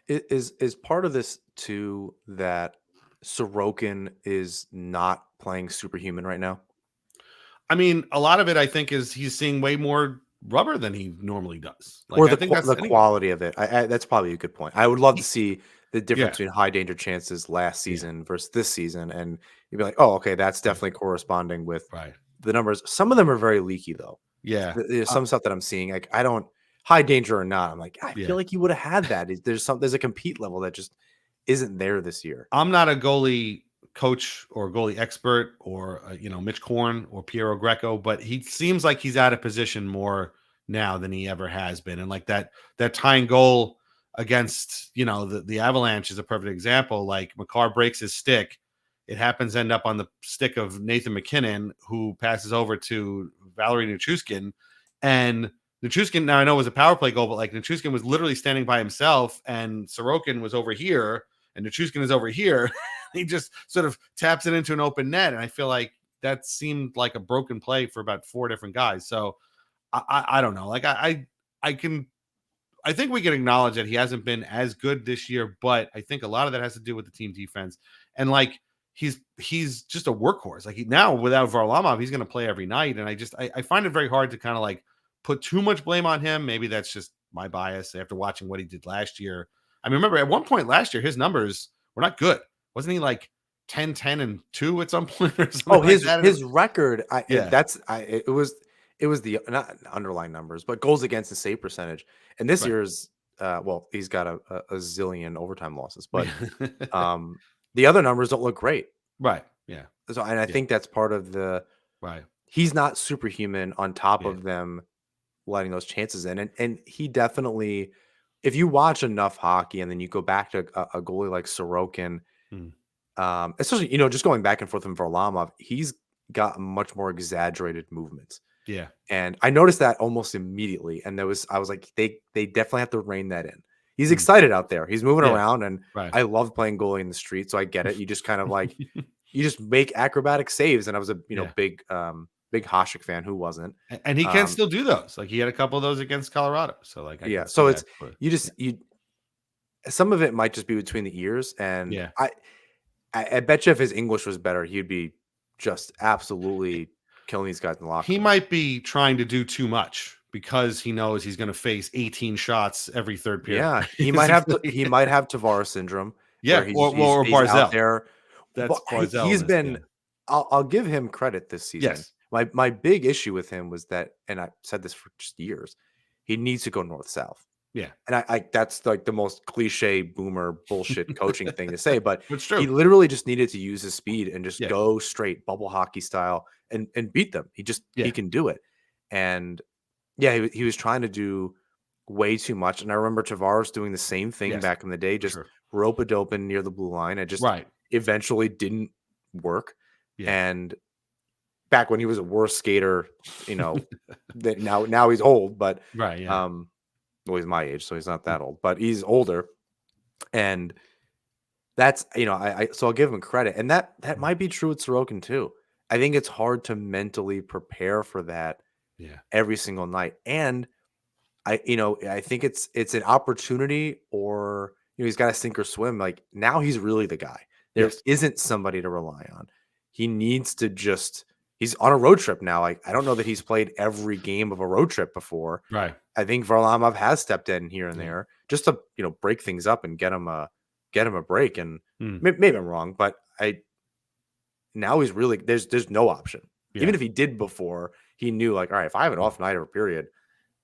Is part of this too that Sorokin is not playing superhuman right now? I mean, a lot of it I think is he's seeing way more rubber than he normally does. Like Or I think that's the quality of it. That's probably a good point. I would love to He- see the difference yeah, between high danger chances last yeah, season versus this season, and you'd be like, "Oh, okay, that's yeah, definitely corresponding with right. the numbers." Some of them are very leaky, though. Yeah. There's some stuff that I'm seeing, like, I don't high danger or not, I'm like, I Yeah. feel like you would have had that. There's a compete level that just isn't there this year. I'm not a goalie coach or goalie expert or Mitch Korn or Piero Greco, but he seems like he's out of position more now than he ever has been. And like that tying goal against the Avalanche is a perfect example. Like McCarr breaks his stick, it happens to end up on the stick of Nathan McKinnon, who passes over to Valerie Nichushkin, and Nichushkin, now I know it was a power play goal, but like Nichushkin was literally standing by himself, and Sorokin was over here, and Nichushkin is over here. He just sort of taps it into an open net, and I feel like that seemed like a broken play for about 4 different guys. So I don't know. Like I think we can acknowledge that he hasn't been as good this year, but I think a lot of that has to do with the team defense. And like he's just a workhorse. Like now without Varlamov, he's going to play every night. And I find it very hard to kind of like put too much blame on him. Maybe that's just my bias after watching what he did last year. I mean, remember at one point last year, his numbers were not good. Wasn't he like 10-10-2 at some point or something Oh, like that? his record, Yeah, it was the not underlying numbers, but goals against and save percentage. And this right. year's, well, he's got a zillion overtime losses, but the other numbers don't look great. Right. Yeah. So, and I Yeah. think that's part of Right. he's not superhuman on top Yeah. of them letting those chances in. And he definitely, if you watch enough hockey and then you go back to a goalie like Sorokin, Mm. especially, just going back and forth from Varlamov, he's got much more exaggerated movements. Yeah. And I noticed that almost immediately. And I was like, they definitely have to rein that in. He's Mm. excited out there. He's moving Yeah. around, and Right. I love playing goalie in the street. So I get it. You just kind of like, you just make acrobatic saves. And I was a, Yeah. big Hasek fan. Who wasn't? And he can Um, still do those. Like he had a couple of those against Colorado. So like I yeah. can see So that. it's, But you, some of it might just be between the ears. And yeah. I bet you if his English was better, he'd be just absolutely killing these guys in the locker He room. might be trying to do too much because he knows he's going to face 18 shots every third period. Yeah, he might have to. He might have Tavares syndrome, where Yeah. Or he's out Barzell. there. That's But he's Barzellness. Yeah. been. I'll give him credit this season. Yes. My big issue with him was that, and I said this for just years, he needs to go north south. Yeah. And I that's like the most cliche boomer bullshit coaching thing to say, but It's he true. literally just needed to use his speed and just Yeah. go straight bubble hockey style and beat them. He Yeah. can do it. And yeah, he was trying to do way too much. And I remember Tavares doing the same thing Yes. back in the day, For just sure. rope a dope in near the blue line. It just Right. eventually didn't work. Yeah. And back when he was a worse skater, that now he's old, but Right. Yeah. well, he's my age, so he's not Mm. that old, but he's older. And that's, so I'll give him credit. And that Mm. might be true with Sorokin too. I think it's hard to mentally prepare for that Yeah. every single night. And I think it's an opportunity, or he's got to sink or swim. Like now he's really the guy. There Yes. isn't somebody to rely on. He needs to just he's on a road trip now. Like I don't know that he's played every game of a road trip before. Right. I think Varlamov has stepped in here and Yeah. there just to break things up and get him a break. And Mm. maybe I'm wrong, but now he's really there's no option. Yeah. Even if he did before, he knew like, all right, if I have an off night or a period,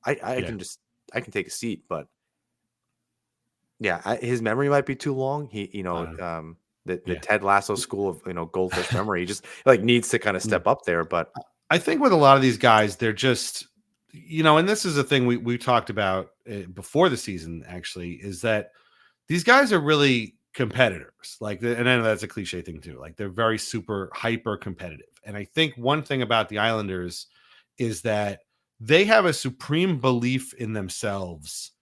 I Yeah. can take a seat. But yeah, his memory might be too long. The Yeah. Ted Lasso school of goldfish memory. He just like needs to kind of Mm. step up there. But I think with a lot of these guys, they're just, and this is a thing we talked about before the season, actually, is that these guys are really competitors. Like, and I know that's a cliche thing too. Like, they're very super hyper competitive. And I think one thing about the Islanders is that they have a supreme belief in themselves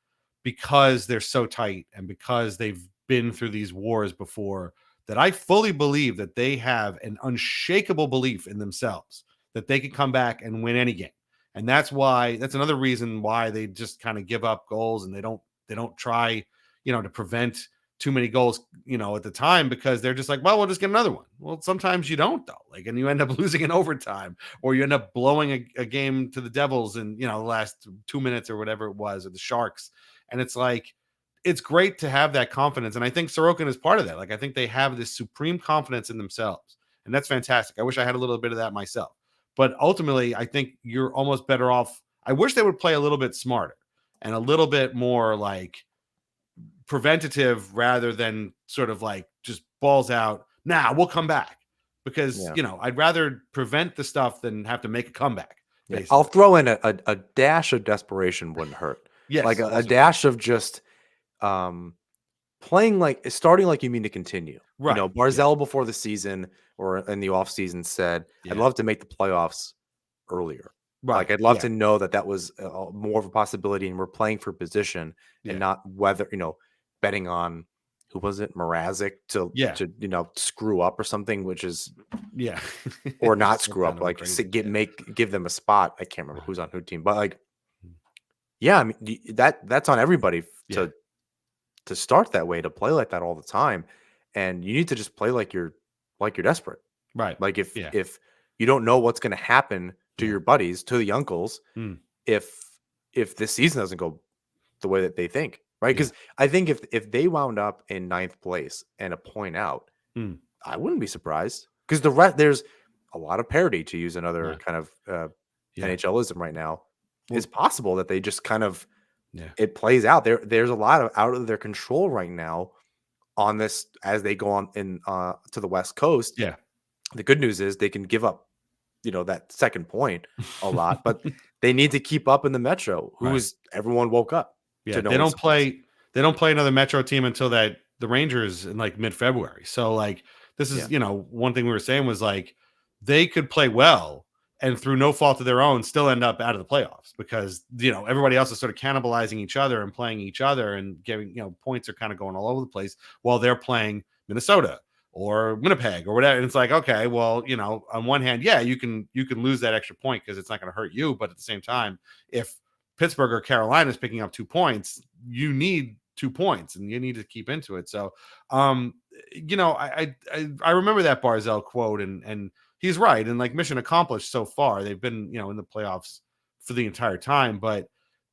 because they're so tight and because they've been through these wars before, that I fully believe that they have an unshakable belief in themselves that they could come back and win any game. And that's another reason why they just kind of give up goals and they don't try, to prevent too many goals, at the time, because they're just like, well, we'll just get another one. Well, sometimes you don't though. Like, and you end up losing in overtime, or you end up blowing a game to the Devils in, the last 2 minutes or whatever it was, or the Sharks. And it's like, it's great to have that confidence. And I think Sorokin is part of that. Like, I think they have this supreme confidence in themselves. And that's fantastic. I wish I had a little bit of that myself. But ultimately, I think you're almost better off. I wish they would play a little bit smarter and a little bit more like preventative rather than sort of like just balls out. Nah, we'll come back, because, I'd rather prevent the stuff than have to make a comeback. Yeah. I'll throw in a dash of desperation wouldn't hurt. Yes, like a dash of just starting like you mean to continue. Right. Barzell before the season or in the off season said, I'd love to make the playoffs earlier. Right. Like, I'd love to know that was more of a possibility, and we're playing for position and not whether, betting on, who was it, Mrazek to screw up or something, which is or not screw up, like give them a spot. I can't remember who's on who team, but like, I mean, that's on everybody to start that way, to play like that all the time, and you need to just play like you're desperate, right? Like if you don't know what's going to happen to your buddies, to the uncles, if this season doesn't go the way that they think, right? Because I think if they wound up in 9th place and a point out, I wouldn't be surprised, because there's a lot of parity, to use another kind of NHLism right now. It's possible that they just kind of it plays out. There's a lot of out of their control right now on this as they go on in to the West Coast. Yeah. The good news is they can give up, that second point a lot, but they need to keep up in the Metro, everyone woke up. Yeah, they don't play another Metro team until the Rangers in like mid-February. So like, this is, one thing we were saying was like, they could play well and through no fault of their own still end up out of the playoffs, because, everybody else is sort of cannibalizing each other and playing each other and giving, points are kind of going all over the place while they're playing Minnesota or Winnipeg or whatever. And it's like, okay, well, on one hand, you can lose that extra point because it's not going to hurt you. But at the same time, if Pittsburgh or Carolina is picking up 2 points, you need 2 points and you need to keep into it. So, I remember that Barzell quote, and he's right. And like, mission accomplished so far. They've been, in the playoffs for the entire time, but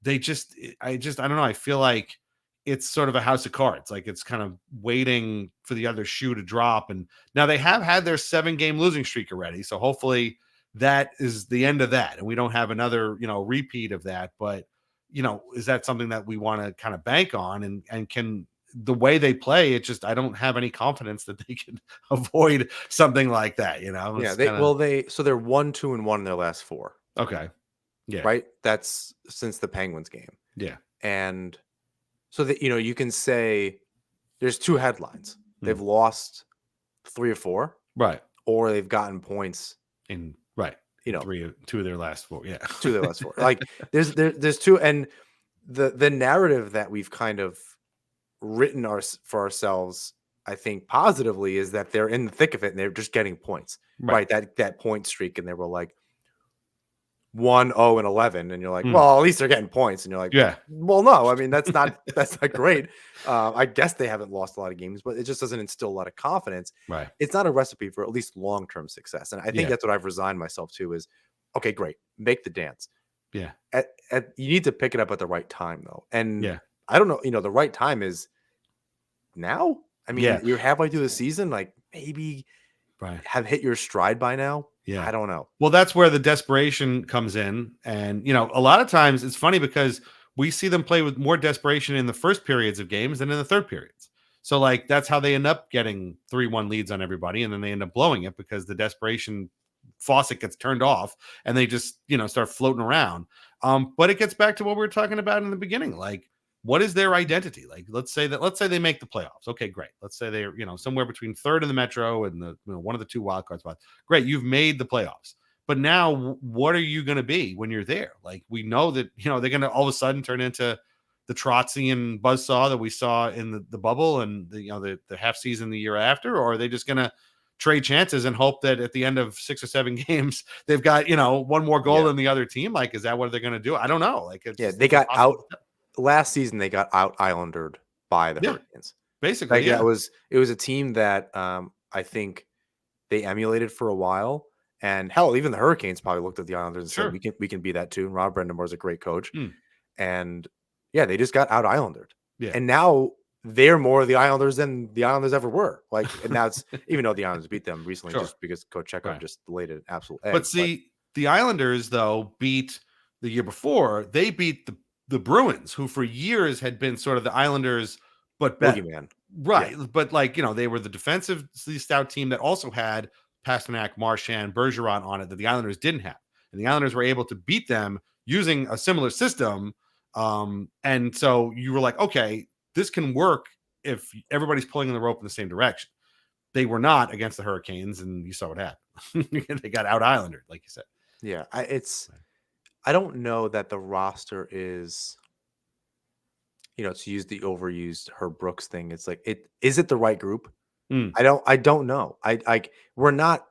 I don't know. I feel like it's sort of a house of cards. Like, it's kind of waiting for the other shoe to drop. And now they have had their 7-game losing streak already. So hopefully that is the end of that, and we don't have another, repeat of that. But, is that something that we want to kind of bank on? And can the way they play, I don't have any confidence that they can avoid something like that, So they're 1-2-1 in their last 4. Okay. Yeah. Right. That's since the Penguins game. Yeah. And so that, you can say there's 2 headlines. They've lost 3 or 4. Right. Or they've gotten points in 2 of their last 4. Yeah. 2 of their last 4. Like, there's 2. And the narrative that we've kind of written for ourselves, I think positively, is that they're in the thick of it and they're just getting points. Right. That point streak. And they were like 1-0-11, and you're like, well, at least they're getting points, and you're like, well, no, I mean, that's not great. I guess they haven't lost a lot of games, but it just doesn't instill a lot of confidence. Right. It's not a recipe for at least long-term success, and I think that's what I've resigned myself to is, okay, great, make the dance. Yeah. You need to pick it up at the right time, though, and I don't know, the right time is now. I mean, you're halfway through the season, like maybe have hit your stride by now. Yeah. I don't know. Well, that's where the desperation comes in. And, a lot of times it's funny because we see them play with more desperation in the first periods of games than in the third periods. So like, that's how they end up getting 3-1 leads on everybody. And then they end up blowing it because the desperation faucet gets turned off and they just, start floating around. But it gets back to what we were talking about in the beginning. Like, what is their identity? Like, let's say they make the playoffs. Okay, great. Let's say they're, somewhere between third in the Metro and the one of the 2 wildcard spots. Great. You've made the playoffs. But now what are you going to be when you're there? Like, we know that, they're going to all of a sudden turn into the Trotzian buzzsaw that we saw in the bubble and the half season the year after, or are they just going to trade chances and hope that at the end of 6 or 7 games they've got one more goal than the other team? Like, is that what they're going to do? I don't know. Like, they got out last season. They got out islandered by the Hurricanes. Basically, it was a team that I think they emulated for a while. And hell, even the Hurricanes probably looked at the Islanders and said, we can be that too. And Rob Brendamore's a great coach. And they just got out islandered. Yeah. And now they're more of the Islanders than the Islanders ever were. Like, and now it's even though the Islanders beat them recently just because Coach Chekhov just laid an absolute egg. But see, the Islanders though beat the year before, they beat the Bruins, who for years had been sort of the Islanders, but better. Boogeyman. Right. Yeah. But like, they were the defensively stout team that also had Pasternak, Marchand, Bergeron on it that the Islanders didn't have. And the Islanders were able to beat them using a similar system. And so you were like, okay, this can work if everybody's pulling in the rope in the same direction. They were not against the Hurricanes, and you saw what happened. They got out islandered, like you said. Yeah. I don't know that the roster is, to use the overused Herb Brooks thing. It's like, is it the right group? I don't know. We're not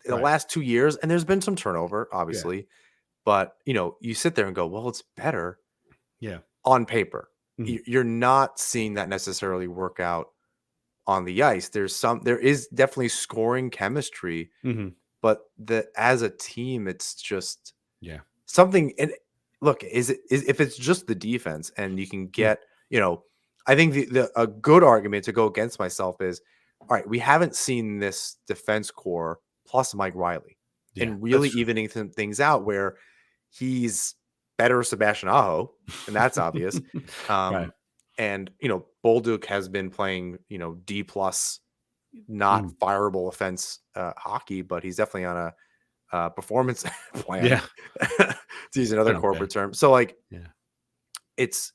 in the last 2 years, and there's been some turnover, obviously, but you sit there and go, well, it's better. Yeah. On paper, you're not seeing that necessarily work out on the ice. There is definitely scoring chemistry, but as a team, it's just something. And look, if it's just the defense, and you can get, I think a good argument to go against myself is, all right, we haven't seen this defense core plus Mike Riley and really evening things out where he's better Sebastian Aho, and that's obvious. Right. And Bolduc has been playing D plus, not fireable offense hockey, but he's definitely on a performance plan. Yeah, to use another corporate term. So like, it's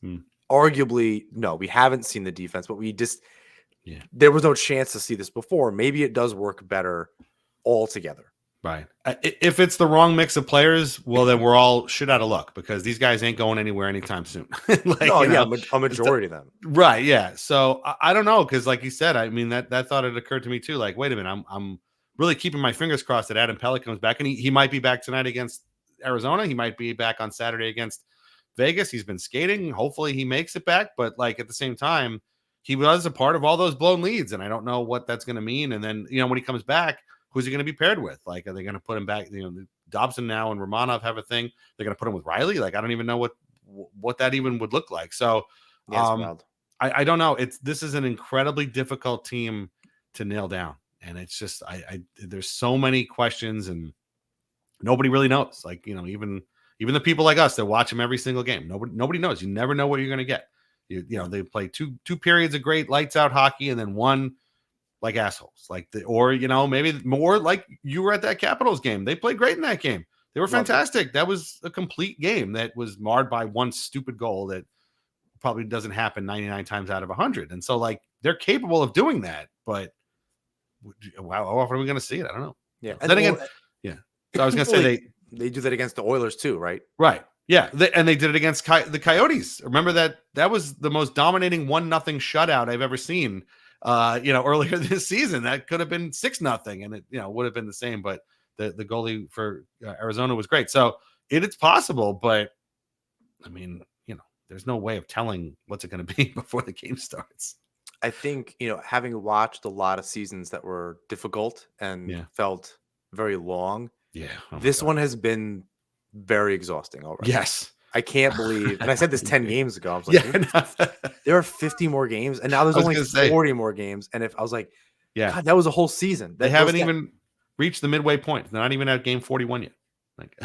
arguably no, we haven't seen the defense, but we just there was no chance to see this before. Maybe it does work better altogether. Right. If it's the wrong mix of players, well, then we're all shit out of luck because these guys ain't going anywhere anytime soon. A majority of them. Right. Yeah. So I don't know. Cause like you said, I mean, that thought had occurred to me too. Like, wait a minute, I'm really keeping my fingers crossed that Adam Pelech comes back, and he might be back tonight against Arizona. He might be back on Saturday against Vegas. He's been skating. Hopefully he makes it back. But like at the same time, he was a part of all those blown leads, and I don't know what that's going to mean. And then, when he comes back, who's he going to be paired with? Like, are they going to put him back? Dobson now and Romanov have a thing. They're going to put him with Riley. Like, I don't even know what that even would look like. So I don't know. This is an incredibly difficult team to nail down. And it's just, there's so many questions and nobody really knows. Like, even the people like us that watch them every single game, nobody knows. You never know what you're going to get. They play two periods of great lights out hockey and then one like assholes, maybe more like you were at that Capitals game. They played great in that game. They were fantastic. That was a complete game that was marred by one stupid goal that probably doesn't happen 99 times out of 100. And so like they're capable of doing that, but how often are we going to see it? I don't know. Yeah. And then again, So I was going to say they do that against the Oilers too, right? Right. Yeah. They did it against the Coyotes. Remember that was the most dominating 1-0 shutout I've ever seen. Earlier this season, that could have been 6-0 and it, would have been the same, but the goalie for Arizona was great. So it's possible, but I mean, there's no way of telling what's it going to be before the game starts. I think, having watched a lot of seasons that were difficult and felt very long. Yeah. This one has been very exhausting already. Yes. I can't believe, and I said this 10 games ago. I was like, there are 50 more games, and now there's only 40 more games. And if I was like, God, that was a whole season. They haven't even reached the midway point. They're not even at game 41 yet. Like,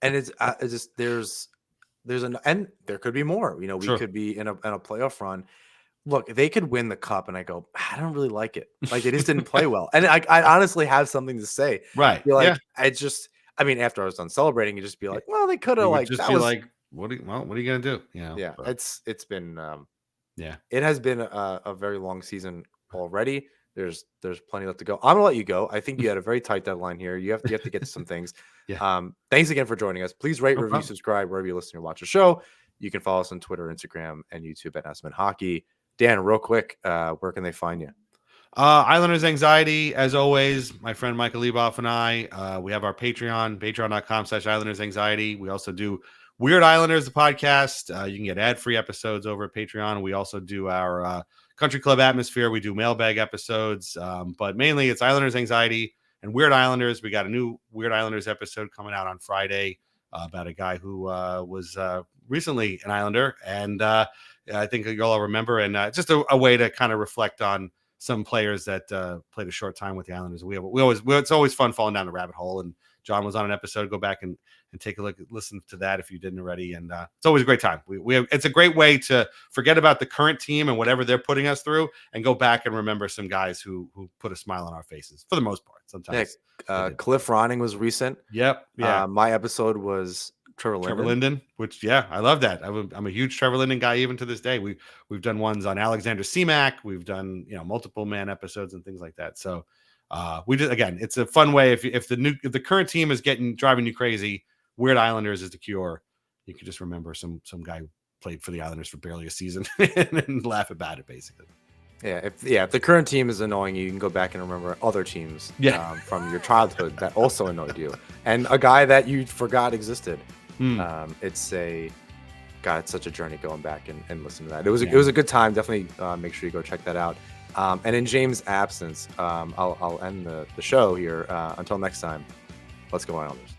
and it's just and there could be more. We could be in a playoff run. Look, they could win the cup, and I go, I don't really like it. Like they just didn't play well, and I honestly have something to say. Right? After I was done celebrating, you just be like, well, they could have like just be like, what are you gonna do? Yeah, but it's been Yeah. It has been a very long season already. There's plenty left to go. I'm gonna let you go. I think you had a very tight deadline here. You have to get to some things. Yeah. Thanks again for joining us. Please rate, review, subscribe wherever you listen or watch the show. You can follow us on Twitter, Instagram, and YouTube at Asman Hockey. Dan, real quick, where can they find you? Islanders Anxiety, as always, my friend Michael Leboff and I, we have our patreon.com/Islanders Anxiety. We also do Weird Islanders, the podcast. You can get ad-free episodes over at Patreon. We also do our Country Club Atmosphere. We do mailbag episodes, but mainly it's Islanders Anxiety and Weird Islanders. We got a new Weird Islanders episode coming out on Friday about a guy who was recently an Islander, and I think you all remember, and just a way to kind of reflect on some players that played a short time with the Islanders. It's always fun falling down the rabbit hole. And John was on an episode. Go back and take a look, listen to that if you didn't already. And it's always a great time. It's a great way to forget about the current team and whatever they're putting us through, and go back and remember some guys who put a smile on our faces for the most part. Sometimes Cliff Ronning was recent. Yep. Yeah. My episode was Trevor Linden, which I love that. I'm a huge Trevor Linden guy even to this day. We've done ones on Alexander Seamack. We've done multiple man episodes and things like that. So it's a fun way if the current team is driving you crazy, Weird Islanders is the cure. You can just remember some guy who played for the Islanders for barely a season and laugh about it basically. Yeah, if the current team is annoying you, you can go back and remember other teams from your childhood that also annoyed you, and a guy that you forgot existed. It's such a journey going back and listening to that. It was a good time. Definitely make sure you go check that out. And in James' absence, I'll end the show here. Until next time, let's go Islanders.